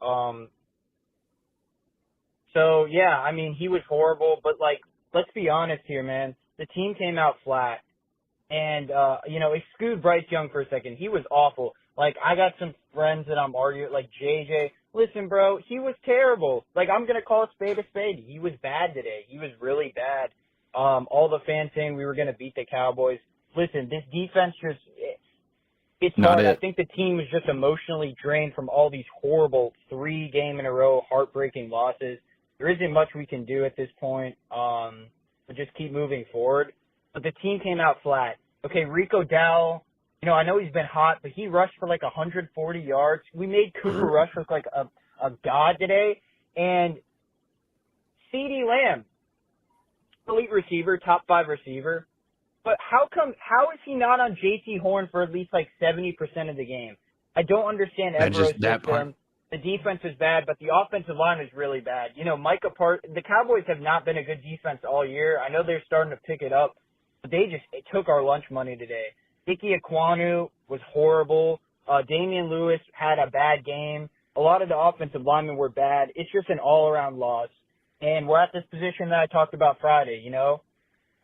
S17: So yeah, I mean, he was horrible, but let's be honest here, man. The team came out flat. And, exclude Bryce Young for a second. He was awful. I got some friends that I'm arguing, like JJ. Listen, bro, he was terrible. I'm going to call a spade a spade. He was bad today. He was really bad. All the fans saying we were going to beat the Cowboys. Listen, this defense it's hard. I think the team was just emotionally drained from all these horrible 3-game-in-a-row heartbreaking losses. There isn't much we can do at this point. But just keep moving forward. But the team came out flat. Okay, Rico Dowell, I know he's been hot, but he rushed for 140 yards. We made Cooper Rush look like a god today. And CeeDee Lamb, elite receiver, top 5 receiver. But how is he not on JT Horn for at least 70% of the game? I don't understand Evero's system. The defense is bad, but the offensive line is really bad. The Cowboys have not been a good defense all year. I know they're starting to pick it up, but they took our lunch money today. Ike Ekwonu was horrible. Damian Lewis had a bad game. A lot of the offensive linemen were bad. It's just an all-around loss. And we're at this position that I talked about Friday, We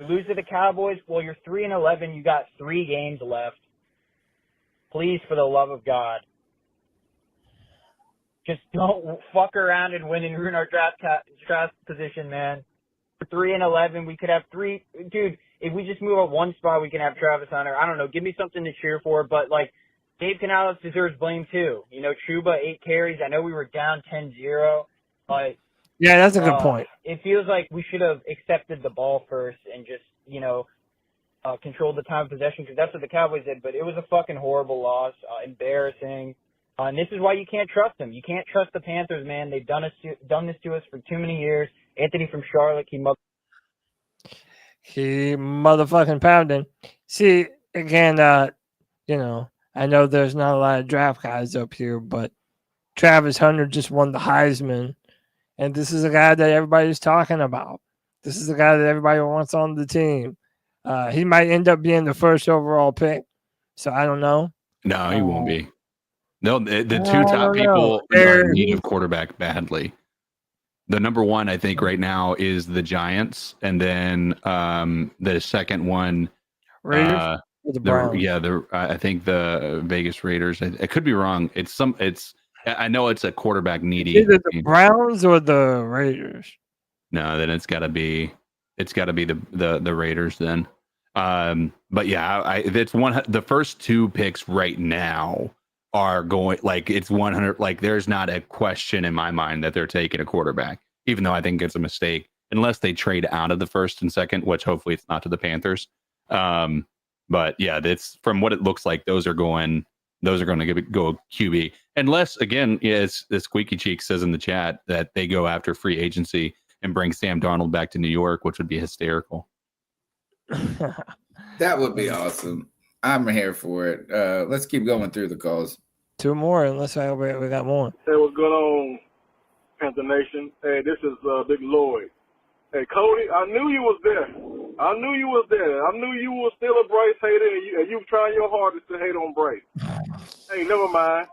S17: lose to the Cowboys. Well, you're 3-11. You got 3 games left. Please, for the love of God, just don't fuck around and win and ruin our draft position, man. 3-11. We could have three. Dude, if we just move up one spot, we can have Travis Hunter. I don't know. Give me something to cheer for. But, like, Dave Canales deserves blame, too. You know, Chuba, 8 carries. I know we were down 10-0, but
S1: yeah, that's a good point.
S17: It feels like we should have accepted the ball first and just, you know, controlled the time of possession, because that's what the Cowboys did. But it was a fucking horrible loss, embarrassing. And this is why you can't trust them. You can't trust the Panthers, man. They've done this to us for too many years. Anthony from Charlotte,
S1: he motherfucking pounding. See, again, you know, I know there's not a lot of draft guys up here, but Travis Hunter just won the Heisman, and this is a guy that everybody's talking about. This is a guy that everybody wants on the team. He might end up being the first overall pick, so I don't know.
S7: No, he won't be. No, the two top people are in need of quarterback badly. The number one, I think, right now is the Giants, and then the second one,
S1: Raiders. The Browns.
S7: I think the Vegas Raiders. I could be wrong. I know it's a quarterback needy.
S1: Either the Browns or the Raiders.
S7: No, then it's got to be the Raiders then. But yeah, it's one. The first two picks right now are going like it's 100. Like there's not a question in my mind that they're taking a quarterback, even though I think it's a mistake unless they trade out of the first and second, which hopefully it's not to the Panthers. But yeah, that's from what it looks like. Those are going to go QB, unless again, as Squeaky Cheek says in the chat that they go after free agency and bring Sam Darnold back to New York, which would be hysterical.
S6: That would be awesome. I'm here for it. Let's keep going through the calls.
S1: 2 more, unless we got more.
S18: Hey, what's going on, Panther Nation? Hey, this is Big Lloyd. Hey, Cody, I knew you was there. I knew you were still a Bryce hater, and you trying your hardest to hate on Bryce. Hey, never mind.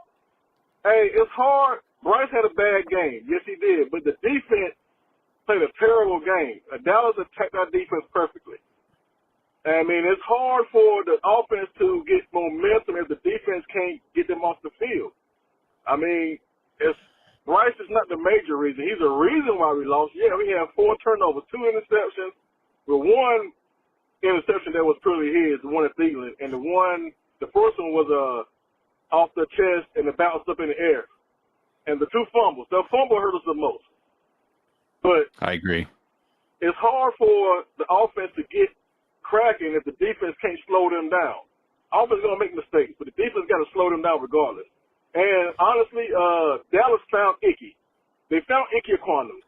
S18: Hey, it's hard. Bryce had a bad game. Yes, he did. But the defense played a terrible game. Dallas attacked our defense perfectly. I mean, it's hard for the offense to get momentum if the defense can't get them off the field. I mean, Bryce is not the major reason. He's a reason why we lost. Yeah, we had 4 turnovers, 2 interceptions, with 1 interception that was purely his, the one at Thielen, and the first one was off the chest and it bounced up in the air. And the 2 fumbles. The fumble hurt us the most. But
S7: I agree.
S18: It's hard for the offense to get cracking if the defense can't slow them down. Offense is going to make mistakes, but the defense got to slow them down regardless. And honestly, Dallas found Icky. They found Icky Aquanu.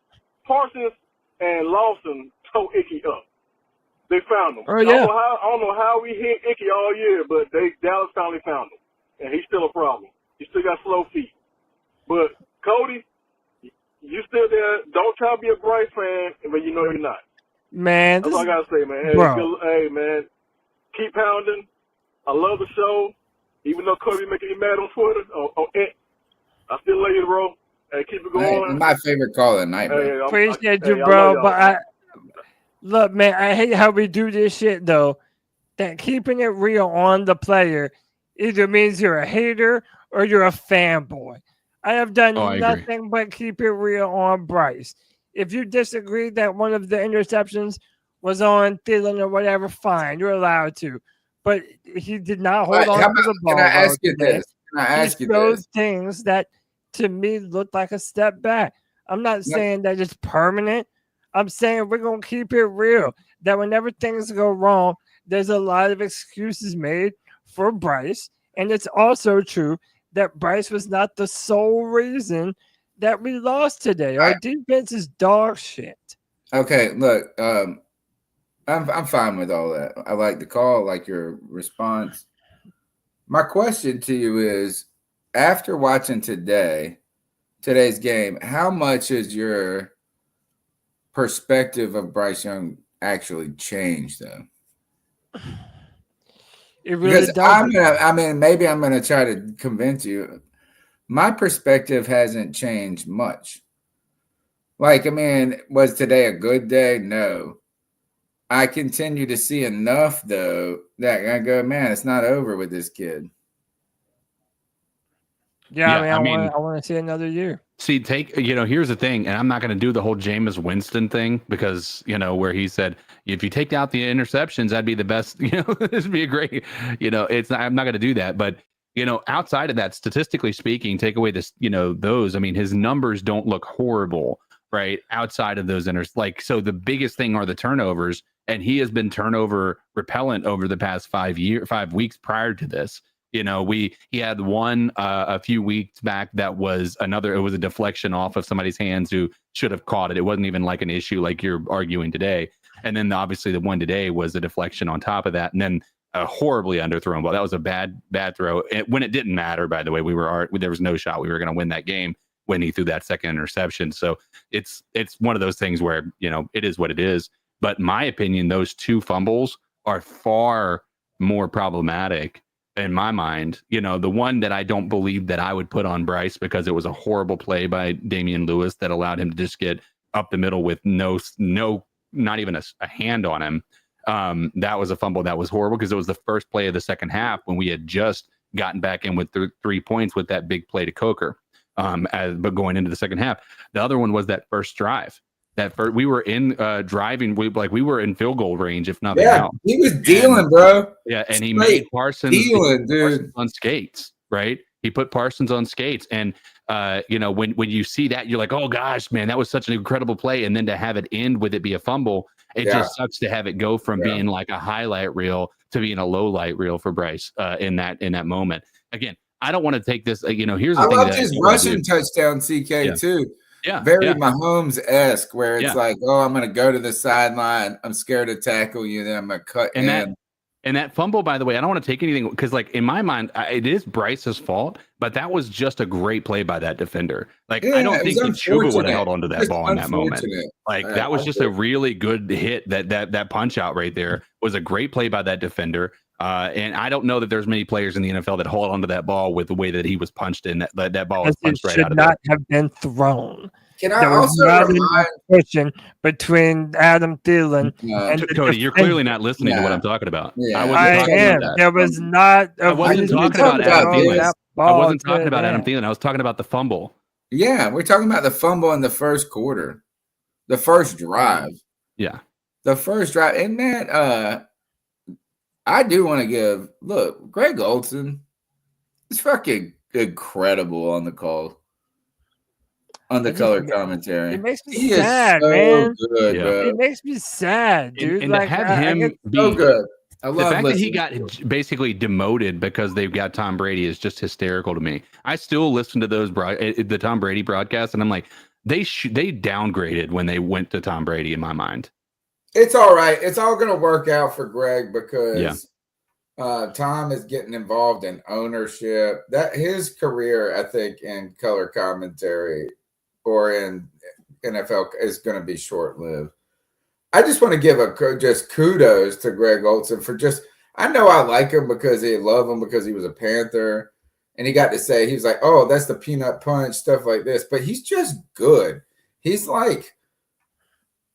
S18: Parsons and Lawson towed Icky up. They found him.
S1: Oh, yeah.
S18: I don't know how we hit Icky all year, but Dallas finally found him. And he's still a problem. He still got slow feet. But, Cody, you still there. Don't try to be a Bryce fan, but you know you're not.
S1: Man.
S18: That's all I got to say, man. Hey, man, keep pounding. I love the show. Even though Cody making you mad on Twitter, I still love you, bro. Hey, keep it going.
S6: Hey, my favorite call at night, man.
S1: Appreciate you, bro. But look, man, I hate how we do this shit, though. That keeping it real on the player either means you're a hater or you're a fanboy. I have done nothing but keep it real on Bryce. If you disagree that one of the interceptions was on Thielen or whatever, fine, you're allowed to. But he did not hold on to the ball.
S6: Can I ask you this?
S1: He showed things that, to me, looked like a step back. I'm not saying that it's permanent. I'm saying we're going to keep it real. That whenever things go wrong, there's a lot of excuses made for Bryce. And it's also true that Bryce was not the sole reason that we lost today. Our defense is dog shit.
S6: Okay, look, I'm fine with all that. I like the call, I like your response. My question to you is, after watching today's game, how much has your perspective of Bryce Young actually changed, though?
S1: It really
S6: does. Maybe I'm gonna try to convince you. My perspective hasn't changed much. Was today a good day? No. I continue to see enough, though, that I go, man, it's not over with this kid.
S1: Yeah, I want to see another year.
S7: See, here's the thing, and I'm not going to do the whole Jameis Winston thing because, where he said, if you take out the interceptions, that'd be the best, this would be a great, I'm not going to do that. But, outside of that, statistically speaking, take away this, those, his numbers don't look horrible, right? Outside of those so the biggest thing are the turnovers, and he has been turnover repellent over the past 5 weeks prior to this. He had one a few weeks back that was it was a deflection off of somebody's hands who should have caught it. It wasn't even like an issue like you're arguing today. And then obviously the one today was a deflection on top of that. And then a horribly underthrown ball. That was a bad throw. When it didn't matter, by the way, there was no shot we were going to win that game when he threw that second interception. So it's one of those things where, it is what it is. But in my opinion, those two fumbles are far more problematic in my mind. The one that I don't believe that I would put on Bryce because it was a horrible play by Damian Lewis that allowed him to just get up the middle with no, not even a hand on him. That was a fumble that was horrible because it was the first play of the second half when we had just gotten back in with 3 points with that big play to Coker. But going into the second half, the other one was that first drive. We were in driving. We were in field goal range, if nothing else.
S6: He was dealing, bro.
S7: Yeah, and he made Parsons on skates, right? He put Parsons on skates, and when you see that, you're like, oh gosh, man, that was such an incredible play. And then to have it end with it be a fumble, it just sucks to have it go from being like a highlight reel to being a low light reel for Bryce in that moment. Again, I don't want to take this. Here's the thing. I
S6: loved his rushing touchdown, CK too.
S7: Yeah,
S6: very Mahomes-esque, where it's like, oh, I'm going to go to the sideline. I'm scared to tackle you. Then I'm going to cut in.
S7: And that fumble, by the way, I don't want to take anything because, in my mind, it is Bryce's fault. But that was just a great play by that defender. I don't think Chuba would have held onto that ball in that moment. That was just a really good hit. That punch out right there was a great play by that defender. And I don't know that there's many players in the NFL that hold onto that ball with the way that he was punched in. That ball was punched right out of there.
S1: Should not have been thrown.
S6: Can I also remind
S1: question between Adam Thielen and
S7: Cody? You're clearly not listening to what I'm talking about.
S1: Yeah. I am. There was not.
S7: I wasn't talking about Adam Thielen. I wasn't talking about Adam Thielen. I was talking about the fumble.
S6: Yeah, we're talking about the fumble in the first quarter, the first drive.
S7: Yeah,
S6: the first drive, and man, I do want to look, Greg Olsen is fucking incredible on the call. On the color commentary.
S1: It makes me sad, man.
S6: Good, bro.
S1: It makes me sad, dude.
S7: And to have him be
S6: so good. I love
S7: the fact that he got basically demoted because they've got Tom Brady is just hysterical to me. I still listen to the Tom Brady broadcast, and I'm like, they downgraded when they went to Tom Brady in my mind.
S6: It's all right. It's all going to work out for Greg because Tom is getting involved in ownership. That his career, I think, in color commentary or in NFL is going to be short-lived. I just want to give just kudos to Greg Olsen for I know I like him because he love him because he was a Panther and he got to say, he was like, oh, that's the peanut punch, stuff like this. But he's just good. He's like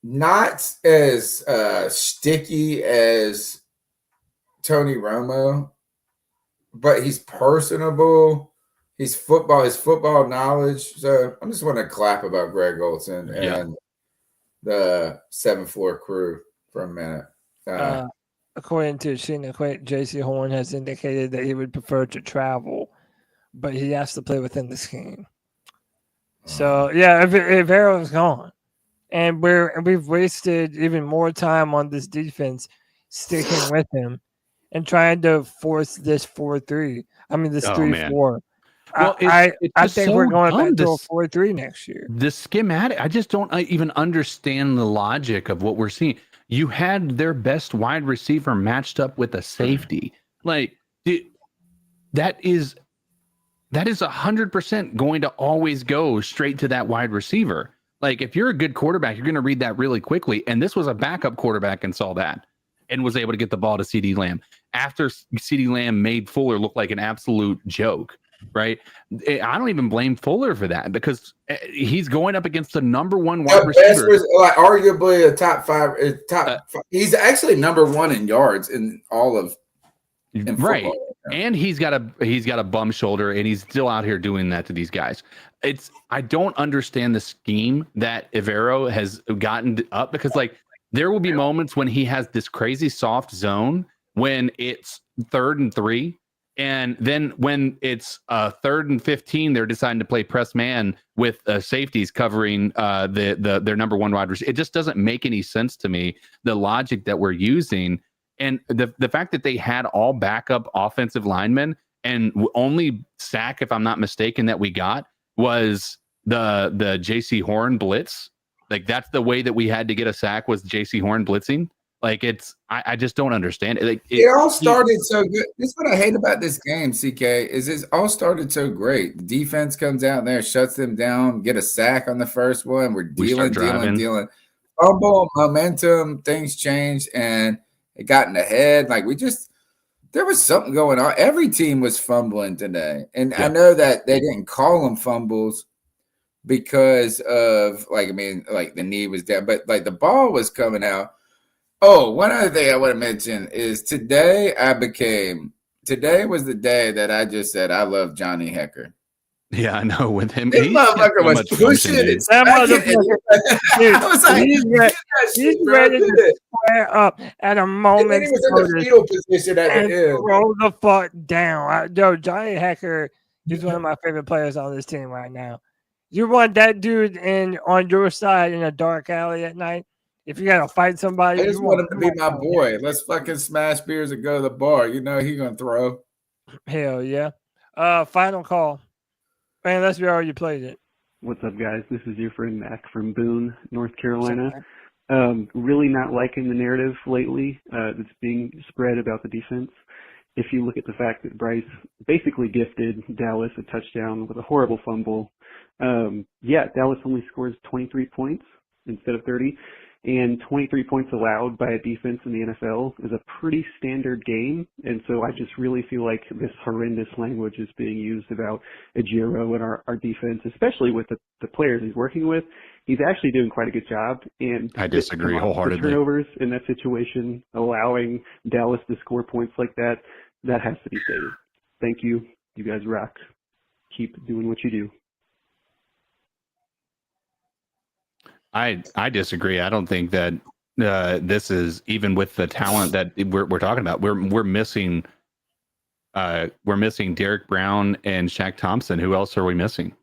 S6: not as sticky as Tony Romo, but he's personable. His football knowledge. So I'm just want to clap about Greg Olsen and the 7th Floor crew for a minute.
S1: According to Sheena Quick, J.C. Horn has indicated that he would prefer to travel, but he has to play within the scheme. So if Arrow's gone, and we've wasted even more time on this defense sticking with him and trying to force this 4-3. I mean this 3-4. Well, I think we're going back to a 4-3 next year.
S7: The schematic, I just don't even understand the logic of what we're seeing. You had their best wide receiver matched up with a safety. That is 100% going to always go straight to that wide receiver. If you're a good quarterback, you're going to read that really quickly. And this was a backup quarterback and saw that and was able to get the ball to CeeDee Lamb after CeeDee Lamb made Fuller look like an absolute joke. Right, I don't even blame Fuller for that because he's going up against the number one wide receiver,
S6: arguably a top five. He's actually number one in yards in all of
S7: Right. And he's got a bum shoulder, and he's still out here doing that to these guys. I don't understand the scheme that Evero has gotten up, because like there will be moments when he has this crazy soft zone when it's 3rd and 3. And then when it's 3rd and 15, they're deciding to play press man with safeties covering their number one wide receiver. It just doesn't make any sense to me, the logic that we're using. And the fact that they had all backup offensive linemen, and only sack, if I'm not mistaken, that we got was the JC Horn blitz. Like that's the way that we had to get a sack, was JC Horn blitzing. Like I just don't understand it. Like,
S6: it all started so good. This is what I hate about this game, CK, is it all started so great. The defense comes out there, shuts them down, get a sack on the first one. We're dealing. Fumble, momentum, things changed, and it got in the head. Like there was something going on. Every team was fumbling today. And I know that they didn't call them fumbles because of the knee was down, but like the ball was coming out. Oh, one other thing I want to mention is today was the day that I just said I love Johnny Hecker.
S7: Yeah, I know. With him,
S6: this motherfucker was pushing it.
S1: I was like, he's ready to square up at a moment's
S6: notice. He was in the fetal position at the end.
S1: Throw the fuck down. Johnny Hecker, he's one of my favorite players on this team right now. You want that dude on your side in a dark alley at night? If you gotta fight somebody,
S6: I just want him to be my boy. Let's fucking smash beers and go to the bar. You know he gonna throw.
S1: Hell yeah. Final call. Man, let's be all you played it.
S19: What's up, guys? This is your friend Mac from Boone, North Carolina. Really not liking the narrative lately that's being spread about the defense. If you look at the fact that Bryce basically gifted Dallas a touchdown with a horrible fumble, Dallas only scores 23 points instead of 30. And 23 points allowed by a defense in the NFL is a pretty standard game. And so I just really feel like this horrendous language is being used about Ejiro and our defense, especially with the players he's working with. He's actually doing quite a good job. And
S7: I disagree wholeheartedly.
S19: The turnovers in that situation, allowing Dallas to score points like that has to be stated. Thank you. You guys rock. Keep doing what you do.
S7: I disagree. I don't think that this is, even with the talent that we're talking about. We're missing Derek Brown and Shaq Thompson. Who else are we missing?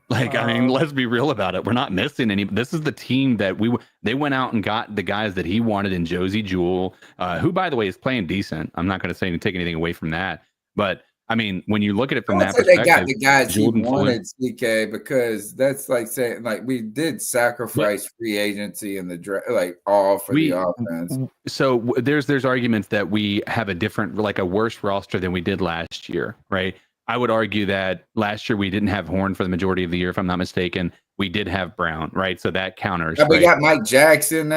S7: Like, I mean, let's be real about it. We're not missing any. This is the team that they went out and got the guys that he wanted in Josie Jewell, who, by the way, is playing decent. I'm not going to take anything away from that, but. I mean, when you look at it from that perspective,
S6: they got the guys
S7: Jordan
S6: he wanted, CK, because that's like saying, like, we did sacrifice free agency in the draft, like all for the offense.
S7: So there's arguments that we have a worse roster than we did last year, right? I would argue that last year we didn't have Horn for the majority of the year, if I'm not mistaken. We did have Brown, right? So that counters.
S6: We got Mike Jackson.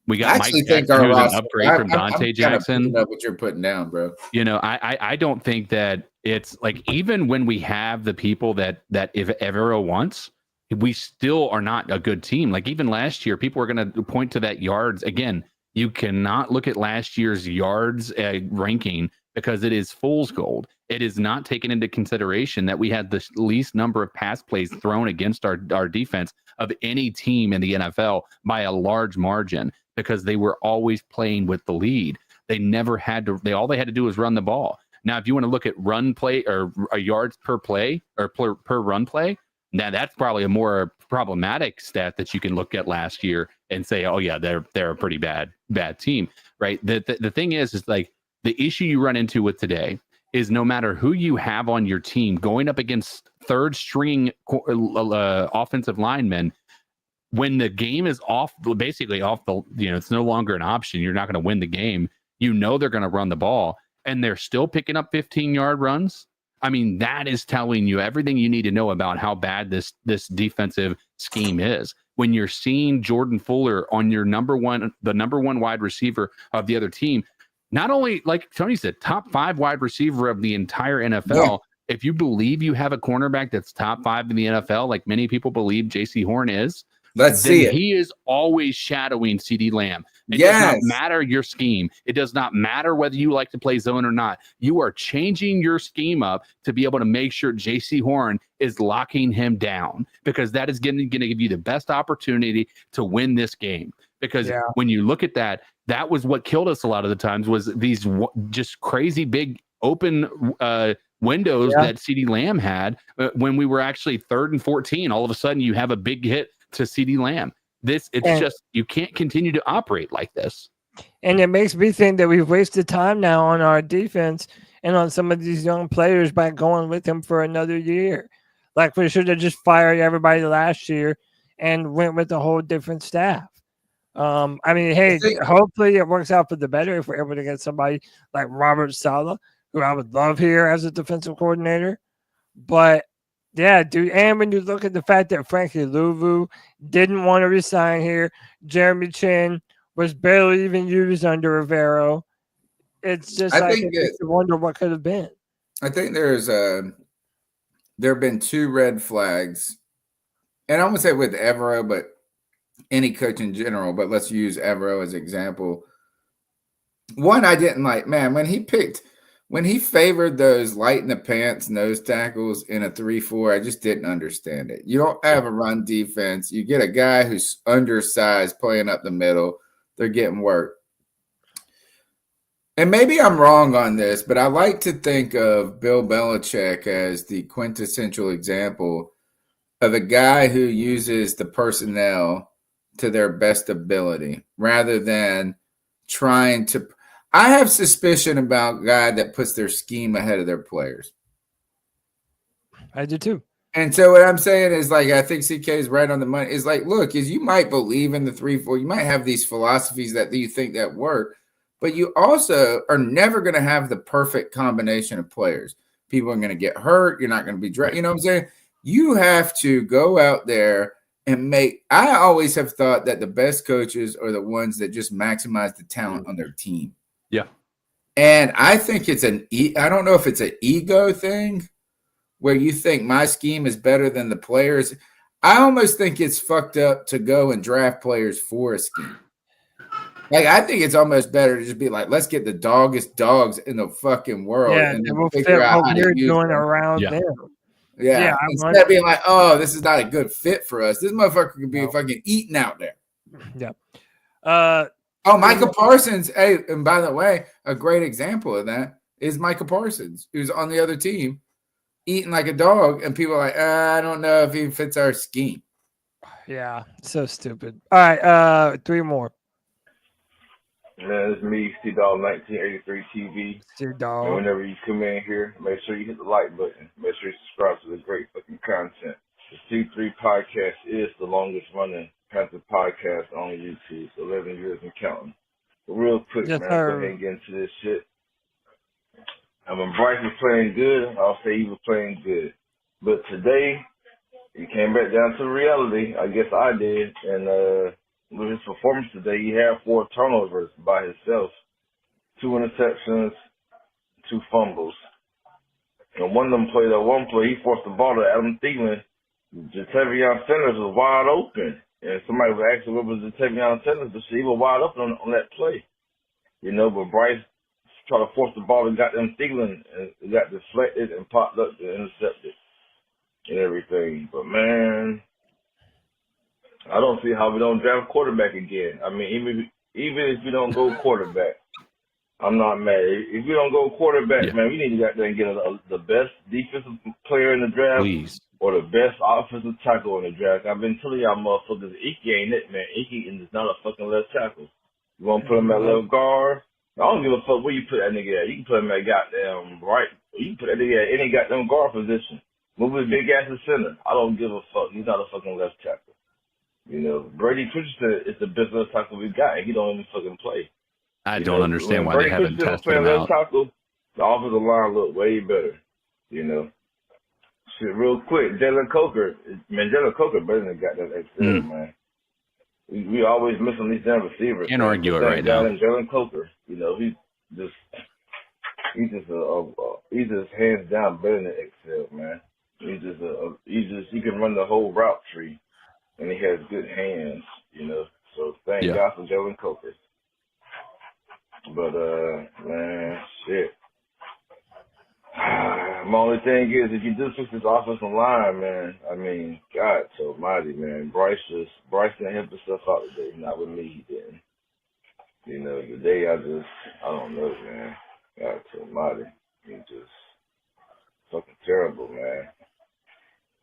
S7: We got Mike Jackson, who's an upgrade from Dante Jackson.
S6: Up what you're putting down, bro.
S7: You know, I don't think that it's like, even when we have the people that if Evero wants, we still are not a good team. Like even last year, people were going to point to that yards. Again, you cannot look at last year's yards ranking because it is fool's gold. It is not taken into consideration that we had the least number of pass plays thrown against our defense of any team in the NFL by a large margin, because they were always playing with the lead. They never had to, all they had to do was run the ball. Now, if you want to look at run play or yards per play or per run play, now that's probably a more problematic stat that you can look at last year and say, oh yeah, they're a pretty bad team, right? The thing is like the issue you run into with today is no matter who you have on your team going up against third string offensive linemen, when the game is basically off the, it's no longer an option. You're not going to win the game. They're going to run the ball, and they're still picking up 15-yard runs. I mean, that is telling you everything you need to know about how bad this defensive scheme is. When you're seeing Jordan Fuller on the number one wide receiver of the other team, not only, like Tony said, top 5 wide receiver of the entire NFL. Yeah. If you believe you have a cornerback that's top 5 in the NFL, like many people believe JC Horn is,
S6: Let's see it.
S7: He is always shadowing CeeDee Lamb. It
S6: Yes.
S7: does not matter your scheme. It does not matter whether you like to play zone or not. You are changing your scheme up to be able to make sure J.C. Horn is locking him down, because that is going to give you the best opportunity to win this game. Because when you look at that, that was what killed us a lot of the times, was these just crazy big open windows that CeeDee Lamb had when we were actually 3rd and 14. All of a sudden, you have a big hit to CeeDee Lamb. You can't continue to operate like this.
S1: And it makes me think that we've wasted time now on our defense and on some of these young players by going with him for another year. Like, we should have just fired everybody last year and went with a whole different staff. I mean, hey, hopefully it works out for the better if we're able to get somebody like Robert Saleh, who I would love here as a defensive coordinator. But yeah, dude. And when you look at the fact that Frankie Louvu didn't want to resign here, Jeremy Chin was barely even used under Rivero. It's just it makes you wonder what could have been.
S6: I think there have been 2 red flags, and I won't say with Evero, but any coach in general, but let's use Evero as an example. One, I didn't like, man, when he favored those light in the pants nose tackles in a 3-4, I just didn't understand it. You don't have a run defense. You get a guy who's undersized playing up the middle. They're getting work. And maybe I'm wrong on this, but I like to think of Bill Belichick as the quintessential example of a guy who uses the personnel to their best ability rather than trying to. I have suspicion about a guy that puts their scheme ahead of their players.
S1: I do too.
S6: And so what I'm saying is, like, I think CK is right on the money. Is like, look, you might believe in the 3-4. You might have these philosophies that you think that work, but you also are never going to have the perfect combination of players. People are going to get hurt. You're not going to be drafted. You know what I'm saying? You have to go out there and I always have thought that the best coaches are the ones that just maximize the talent on their team.
S7: Yeah.
S6: And I think it's I don't know if it's an ego thing where you think my scheme is better than the players. I almost think it's fucked up to go and draft players for a scheme. Like, I think it's almost better to just be like, let's get the doggest dogs in the fucking world.
S1: Yeah,
S6: and then
S1: we'll
S6: figure
S1: fit
S6: out
S1: what
S6: how
S1: we're
S6: to use
S1: doing
S6: them.
S1: around them.
S6: Yeah. Instead of being like, oh, this is not a good fit for us. This motherfucker could be fucking eating out there.
S1: Yeah.
S6: Micah Parsons. Hey, and by the way, a great example of that is Micah Parsons, who's on the other team eating like a dog, and people are like, I don't know if he fits our scheme.
S1: Yeah, so stupid. All right, 3 more.
S18: Man, it's me, C-Dog 1983 TV.
S1: C-Dog.
S18: And whenever you come in here, make sure you hit the like button. Make sure you subscribe to the great fucking content. The C3 Podcast is the longest running Panther podcast on YouTube. 11 years and counting. But real quick, man, go ahead and get into this shit. And when Bryce was playing good, I'll say he was playing good. But today, he came back down to reality. I guess I did. And with his performance today, he had 4 turnovers by himself. 2 interceptions, 2 fumbles. And one of them played one play, he forced the ball to Adam Thielen. Jatavion Sanders was wide open. And somebody was asking what was Jatavion Sanders, but he was wide open on that play. You know, but Bryce tried to force the ball and got them Thielen, and it got deflected and popped up to intercept it and everything. But, man, I don't see how we don't draft quarterback again. I mean, even if we don't go quarterback, I'm not mad. If we don't go quarterback, man, we need to get there and get the best defensive player in the draft.
S7: Please.
S18: Or the best offensive tackle in the draft. I've been telling y'all motherfuckers, Icky ain't it, man. Icky is not a fucking left tackle. You want to put him at left guard? I don't give a fuck where you put that nigga at. You can put him at goddamn right. You can put that nigga at any goddamn guard position. Move his big ass to center. I don't give a fuck. He's not a fucking left tackle. You know, Brady Christensen is the best left tackle we got, and he don't even fucking play.
S7: I don't understand why they haven't tested him out.
S18: Tackle, the offensive line look way better. You know. Shit, real quick, Jaylen Coker. Man, Jaylen Coker better than goddamn XL, man. We always miss on these damn receivers.
S7: Can't argue it right now.
S18: Jaylen Coker, you know, he's just hands down better than XL, man. He can run the whole route tree.
S20: and he has good hands, you know. So thank God for Jaylen Coker. But man, shit. My only thing is, if you do fix this offensive line, man, I mean, God almighty, man. Bryce didn't help himself out today. Not with me, he didn't. You know, today I don't know, man. God almighty. He just fucking terrible, man.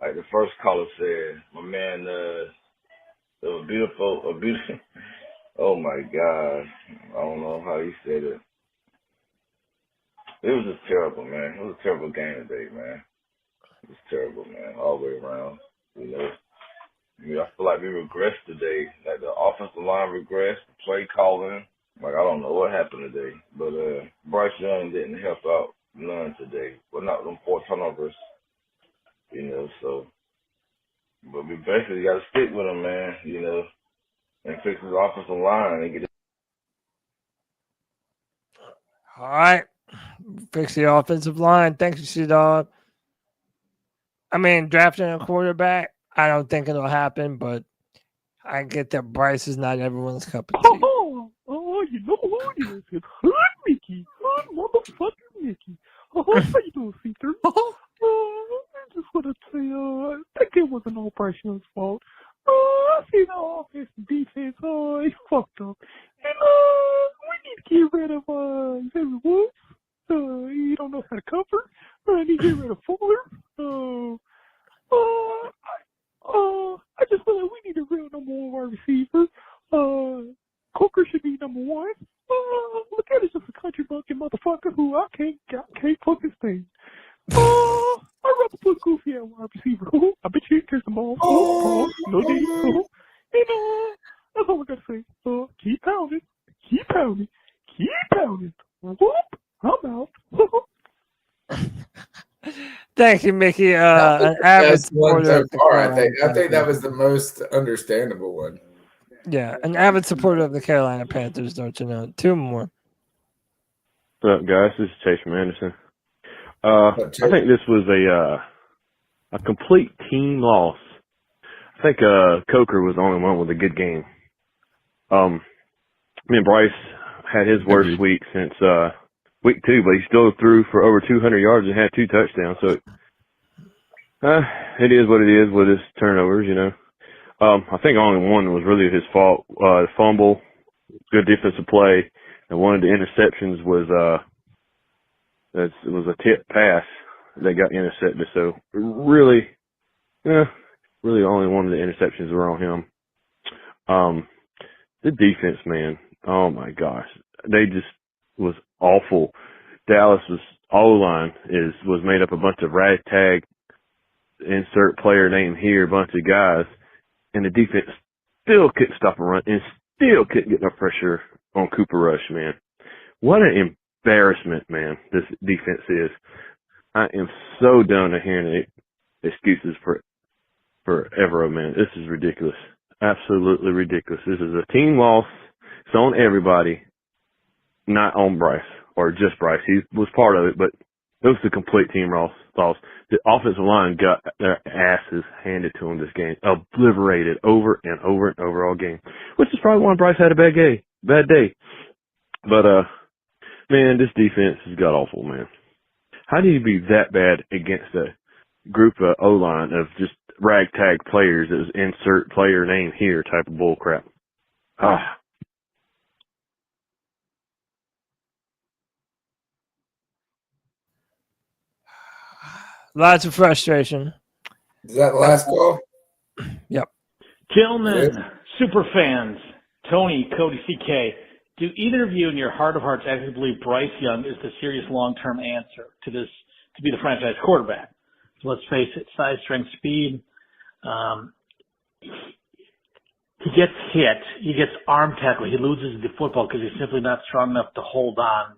S20: Like the first caller said, my man, it was beautiful, oh my God. I don't know how he said it. It was just terrible, man. It was a terrible game today, man. It was terrible, man, all the way around. You know, I feel like we regressed today. Like the offensive line regressed, the play calling. Like, I don't know what happened today. But Bryce Young didn't help out none today. Well, not them 4 turnovers, you know, so. But we basically got to stick with him, man, you know, and fix his offensive line and get it.
S1: All right. Fix the offensive line. Thanks, you, C-Dog. I mean, drafting a quarterback, I don't think it'll happen, but I get that Bryce is not everyone's cup of tea.
S21: You know who it is. It's Hood Mickey. Hood motherfucking Mickey. How you doing, C3? I just want to say, that game wasn't all Bryce Young's fault. I see the offense and defense, he fucked up. And, we need to get rid of, Xavier Woods. He don't know how to cover. I need to get rid of Fuller. I just feel like we need a real number 1 wide receiver. Coker should be number 1. Look at it, just a country bucket motherfucker who I can't fucking stand. I'd rather put Goofy at wide receiver. I bet you he catch the ball. No D. And that's all I gotta say. Keep pounding. Keep pounding. Keep pounding. Whoop. I'm out.
S1: Thank you, Mickey. An avid supporter.
S6: I think that was the most understandable one.
S1: Yeah, an avid supporter of the Carolina Panthers, don't you know? 2 more.
S22: What's up, guys? This is Chase from Anderson. I think this was a complete team loss. I think Coker was the only one with a good game. Me and Bryce had his worst week since week 2, but he still threw for over 200 yards and had 2 touchdowns. So it is what it is with his turnovers, you know. I think only one was really his fault. Fumble, good defensive play, and one of the interceptions was it was a tip pass that got intercepted. So really only one of the interceptions were on him. The defense, man, oh my gosh, they just was awful. Dallas O-line was made up a bunch of ragtag, insert player name here, bunch of guys. And the defense still couldn't stop a run and still couldn't get no pressure on Cooper Rush, man. What an embarrassment, man, this defense is. I am so done of hearing excuses forever, man. This is ridiculous. Absolutely ridiculous. This is a team loss. It's on everybody, not on Bryce or just Bryce. He was part of it, but it was the complete team loss. The offensive line got their asses handed to them this game, obliterated over and over and over all game, which is probably why Bryce had a bad day. But, man, this defense has got awful, man. How do you be that bad against a group of O-line of just ragtag players that is insert player name here type of bull crap?
S1: Lots of frustration.
S6: Is that the last call?
S1: Yep.
S23: Gentlemen, super fans, Tony, Cody, CK, do either of you in your heart of hearts actually believe Bryce Young is the serious long-term answer to this, to be the franchise quarterback? So let's face it, size, strength, speed. He gets hit. He gets arm tackle. He loses the football because he's simply not strong enough to hold on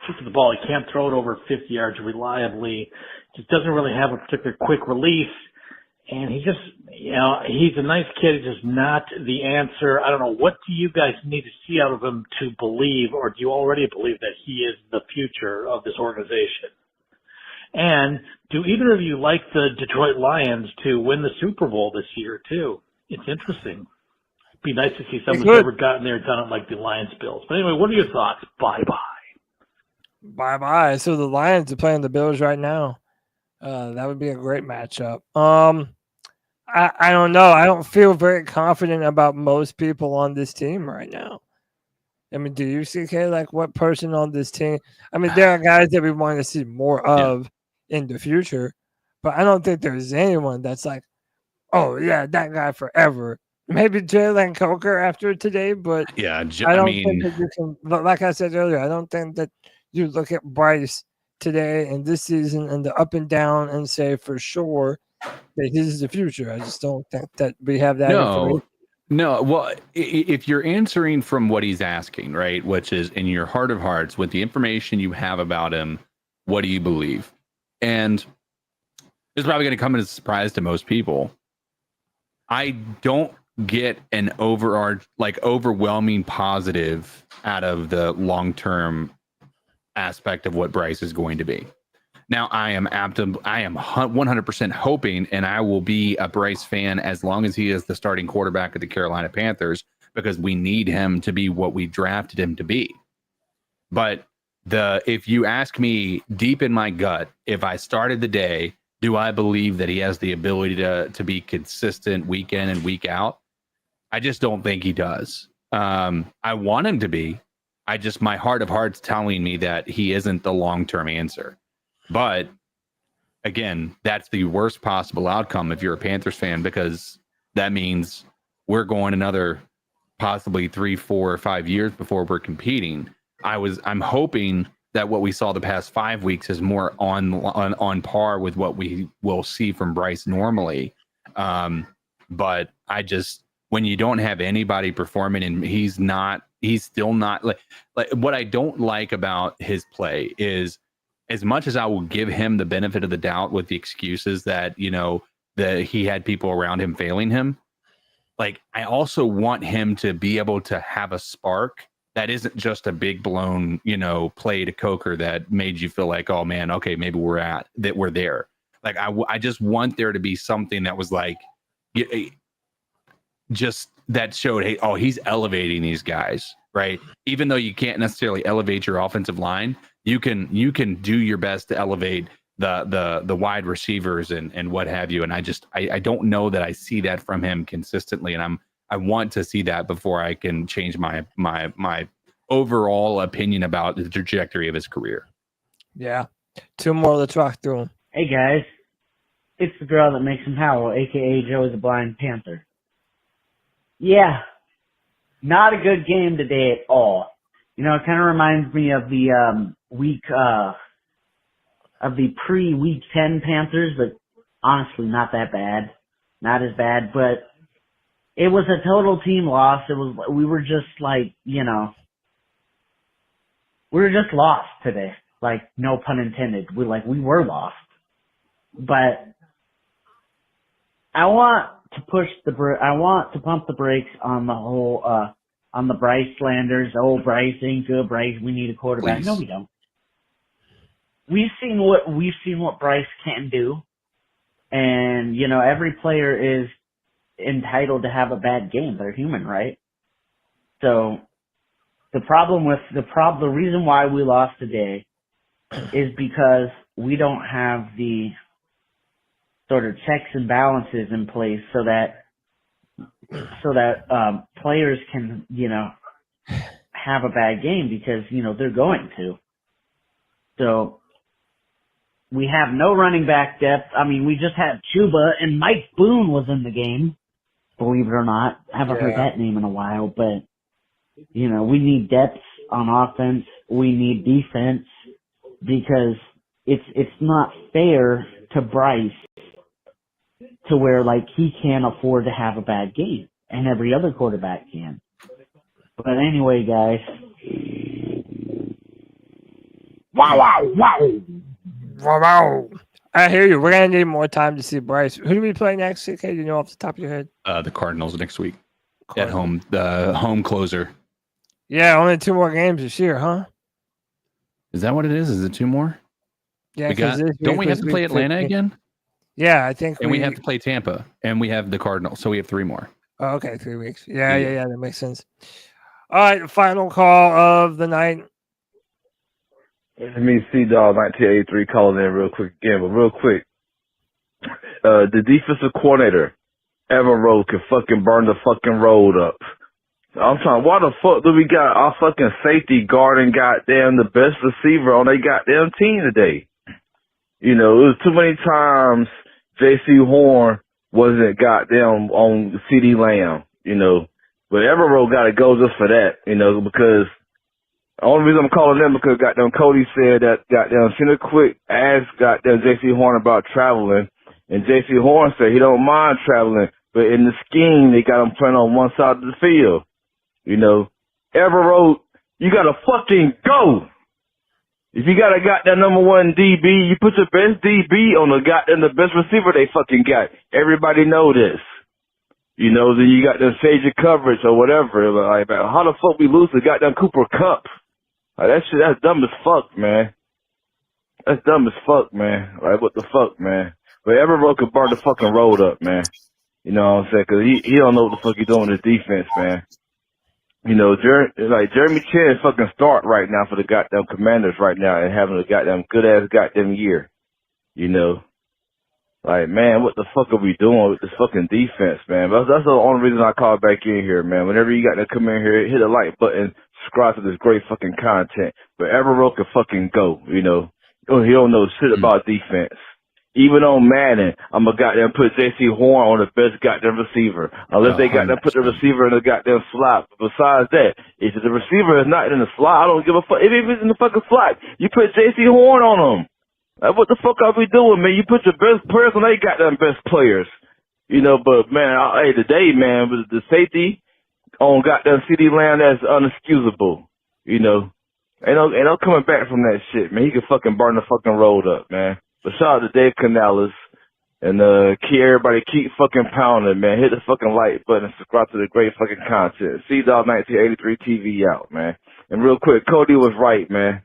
S23: to the ball. He can't throw it over 50 yards reliably. Just doesn't really have a particular quick release. And he just, he's a nice kid. He's just not the answer. I don't know. What do you guys need to see out of him to believe, or do you already believe that he is the future of this organization? And do either of you like the Detroit Lions to win the Super Bowl this year, too? It's interesting. It'd be nice to see someone who's ever gotten there and done it like the Lions Bills. But anyway, what are your thoughts? Bye-bye.
S1: Bye-bye. So the Lions are playing the Bills right now. That would be a great matchup. I don't know. I don't feel very confident about most people on this team right now. I mean, do you, CK? Like, what person on this team? I mean, there are guys that we want to see more of in the future, but I don't think there's anyone that's like, oh, yeah, that guy forever. Maybe Jaylen Coker after today, but
S7: yeah,
S1: I don't think that you can, like I said earlier, I don't think that you look at Bryce today and this season and the up and down and say for sure that this is the future. I just don't think that we have that information.
S7: No, well, if you're answering from what he's asking, right, which is in your heart of hearts, with the information you have about him, what do you believe? And it's probably going to come as a surprise to most people. I don't get an overwhelming positive out of the long-term aspect of what Bryce is going to be. Now, I am 100% hoping, and I will be a Bryce fan as long as he is the starting quarterback of the Carolina Panthers, because we need him to be what we drafted him to be. But if you ask me deep in my gut, if I started the day, do I believe that he has the ability to be consistent week in and week out? I just don't think he does. I want him to be. My heart of hearts telling me that he isn't the long-term answer. But again, that's the worst possible outcome if you're a Panthers fan, because that means we're going another possibly 3, 4, or 5 years before we're competing. I'm hoping that what we saw the past 5 weeks is more on par with what we will see from Bryce normally. But when you don't have anybody performing and he's still not like what I don't like about his play is, as much as I will give him the benefit of the doubt with the excuses that, that he had people around him failing him, like, I also want him to be able to have a spark that isn't just a big blown, play to Coker that made you feel like, oh man, okay, maybe we're there. Like, I just want there to be something that was like, just that showed, hey, oh, he's elevating these guys, right? Even though you can't necessarily elevate your offensive line, you can do your best to elevate the wide receivers and what have you. And I don't know that I see that from him consistently, and I want to see that before I can change my overall opinion about the trajectory of his career.
S1: Yeah. 2 more. Let's rock through them.
S12: Hey guys, it's the girl that makes him howl, aka Joey the Blind Panther. Yeah, not a good game today at all. It kind of reminds me of the pre-week 10 Panthers, but honestly not that bad. Not as bad, but it was a total team loss. We were just like, we were just lost today. Like, no pun intended. We were lost. But I want to pump the brakes on the whole, on the Bryce slanders. Oh, Bryce ain't good. Bryce, we need a quarterback.
S7: Please.
S12: No, we don't. We've seen what Bryce can do, and every player is entitled to have a bad game. They're human, right? So the reason why we lost today is because we don't have the sort of checks and balances in place so that players can, have a bad game, because, they're going to. So we have no running back depth. I mean, we just had Chuba, and Mike Boone was in the game, believe it or not. I haven't heard that name in a while, but, we need depth on offense. We need defense, because it's not fair to Bryce to where, like, he can't afford to have a bad game, and every other quarterback can. But anyway, guys.
S1: Wow. I hear you. We're going to need more time to see Bryce. Who do we play next, CK? Do you know off the top of your head?
S7: The Cardinals next week at home. The home closer.
S1: Yeah, only 2 more games this year, huh?
S7: Is that what it is? Is it 2 more?
S1: Yeah.
S7: Don't we have to play Atlanta again?
S1: Yeah, I think.
S7: And we have to play Tampa, and we have the Cardinals, so we have 3 more.
S1: Oh, okay, 3 weeks. Yeah, that makes sense. All right, final call of the night.
S22: Let me see, dog. 1983 calling in real quick again, but real quick. The defensive coordinator, Everroad, can fucking burn the fucking road up. I'm trying, why the fuck do we got our fucking safety guarding goddamn the best receiver on their goddamn team today? You know, it was too many times J.C. Horn wasn't goddamn on CD Lamb, you know. But Everroad got to go just for that, you know, because the only reason I'm calling them because goddamn Cody said that goddamn Center Quick asked goddamn J.C. Horn about traveling, and J.C. Horn said he don't mind traveling, but in the scheme they got him playing on one side of the field. You know, Everroad, you gotta fucking go. If you got a goddamn number one DB, you put your best DB on the best receiver they fucking got. Everybody know this. You know, then you got the stage of coverage or whatever. Like, how the fuck we lose the goddamn Cooper Cup? Like, that shit, that's dumb as fuck, man. That's dumb as fuck, man. Like, what the fuck, man? But Everroad could burn the fucking road up, man. You know what I'm saying? Cause he don't know what the fuck he's doing with his defense, man. You know, Jeremy Chin is fucking start right now for the goddamn Commanders right now and having a goddamn good ass goddamn year. You know, like, man, what the fuck are we doing with this fucking defense, man? That's the only reason I call back in here, man. Whenever you got to come in here, hit the like button, subscribe to this great fucking content. But Everroad can fucking go, you know. He don't know shit about defense. Even on Madden, I'm gonna goddamn put J.C. Horn on the best goddamn receiver. Unless they goddamn put the receiver in the goddamn slot. But besides that, if the receiver is not in the slot, I don't give a fuck. If it's in the fucking slot, you put J.C. Horn on him. Like, what the fuck are we doing, man? You put your best players on they goddamn best players. You know, but man, hey, today, man, with the safety on goddamn CD Lamb, that's unexcusable. You know, ain't no coming back from that shit, man. He can fucking burn the fucking road up, man. But shout out to Dave Canales and everybody keep fucking pounding, man. Hit the fucking like button and subscribe to the great fucking content. C-Dog 1983 TV out, man. And real quick, Cody was right, man.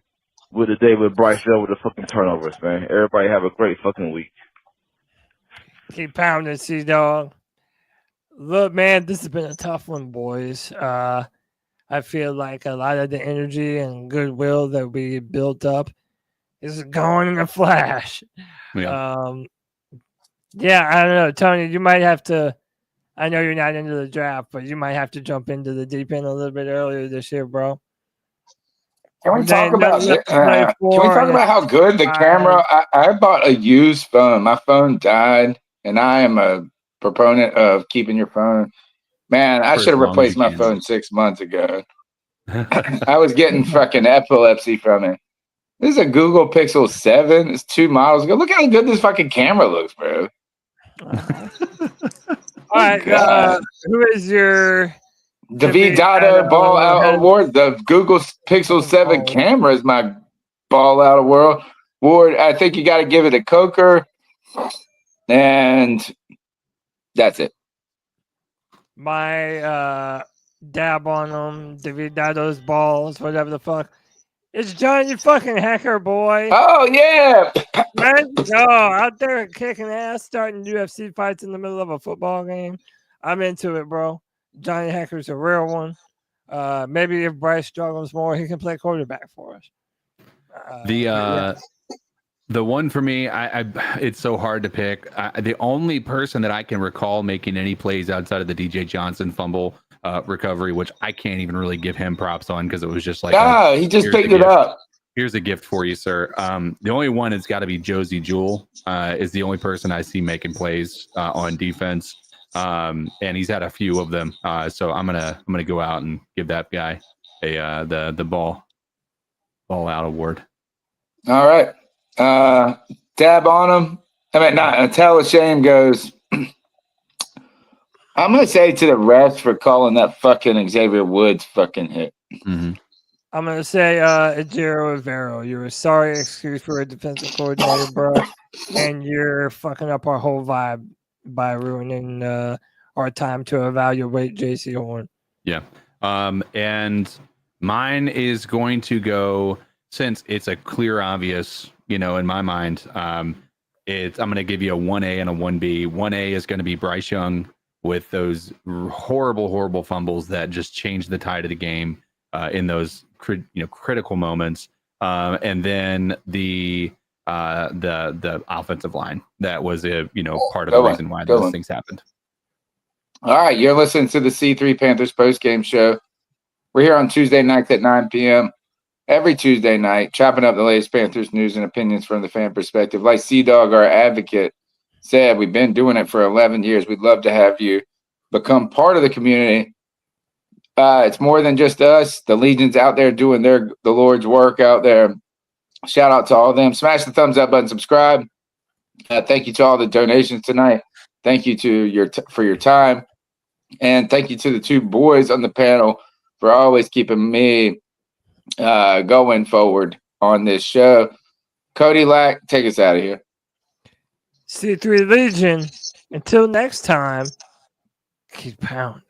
S22: With the day with Bryce Young with the fucking turnovers, man. Everybody have a great fucking week.
S1: Keep pounding, C-Dog. Look, man, this has been a tough one, boys. I feel like a lot of the energy and goodwill that we built up is gone in a flash.
S7: Yeah.
S1: I don't know, Tony. You might have to. I know you're not into the draft, but you might have to jump into the deep end a little bit earlier this year, bro.
S6: Can we talk about how good the camera? I bought a used phone. My phone died, and I am a proponent of keeping your phone. Man, I should have replaced my phone 6 months ago. I was getting fucking epilepsy from it. This is a Google Pixel 7. It's 2 models ago. Look how good this fucking camera looks, bro.
S1: All right, who is your
S6: David Dada Ball Out Award? The Google Pixel 7 camera is my Ball Out award. I think you got to give it a Coker, and that's it.
S1: My dab on them, David Dada's balls, whatever the fuck. It's Johnny fucking Hacker, boy.
S6: Oh, yeah.
S1: Let's go. Out there kicking ass, starting UFC fights in the middle of a football game. I'm into it, bro. Johnny Hacker's a real one. Maybe if Bryce struggles more, he can play quarterback for us.
S7: The one for me, it's so hard to pick. The only person that I can recall making any plays outside of the DJ Johnson fumble recovery, which I can't even really give him props on because it was just like,
S6: he just picked it up.
S7: Here's a gift for you, sir. The only one has got to be Josie Jewell. Is the only person I see making plays on defense, and he's had a few of them. So I'm gonna go out and give that guy the ball out award.
S6: All right. Dab on him. I mean, not tell a shame goes. I'm gonna say to the refs for calling that fucking Xavier Woods fucking hit.
S7: Mm-hmm.
S1: I'm gonna say Ejiro Rivero. You're a sorry excuse for a defensive coordinator, bro, and you're fucking up our whole vibe by ruining our time to evaluate J.C. Horn.
S7: Yeah. And mine is going to go, since it's a clear, obvious, in my mind, I'm going to give you a 1A and a 1B. 1A is going to be Bryce Young with those horrible fumbles that just changed the tide of the game in those critical moments, and then the offensive line that was part of the reason why those things happened.
S6: All right, you're listening to the C3 Panthers postgame show. We're here on Tuesday nights at 9 p.m. every Tuesday night, chopping up the latest Panthers news and opinions from the fan perspective. Like C-Dog, our advocate, said, we've been doing it for 11 years. We'd love to have you become part of the community. It's more than just us. The Legion's out there doing the Lord's work out there. Shout out to all of them. Smash the thumbs up button, subscribe. Thank you to all the donations tonight. Thank you for your time. And thank you to the two boys on the panel for always keeping me going forward on this show. Cody Lack, take us out of here.
S1: C3 Legion. Until next time, keep pounding.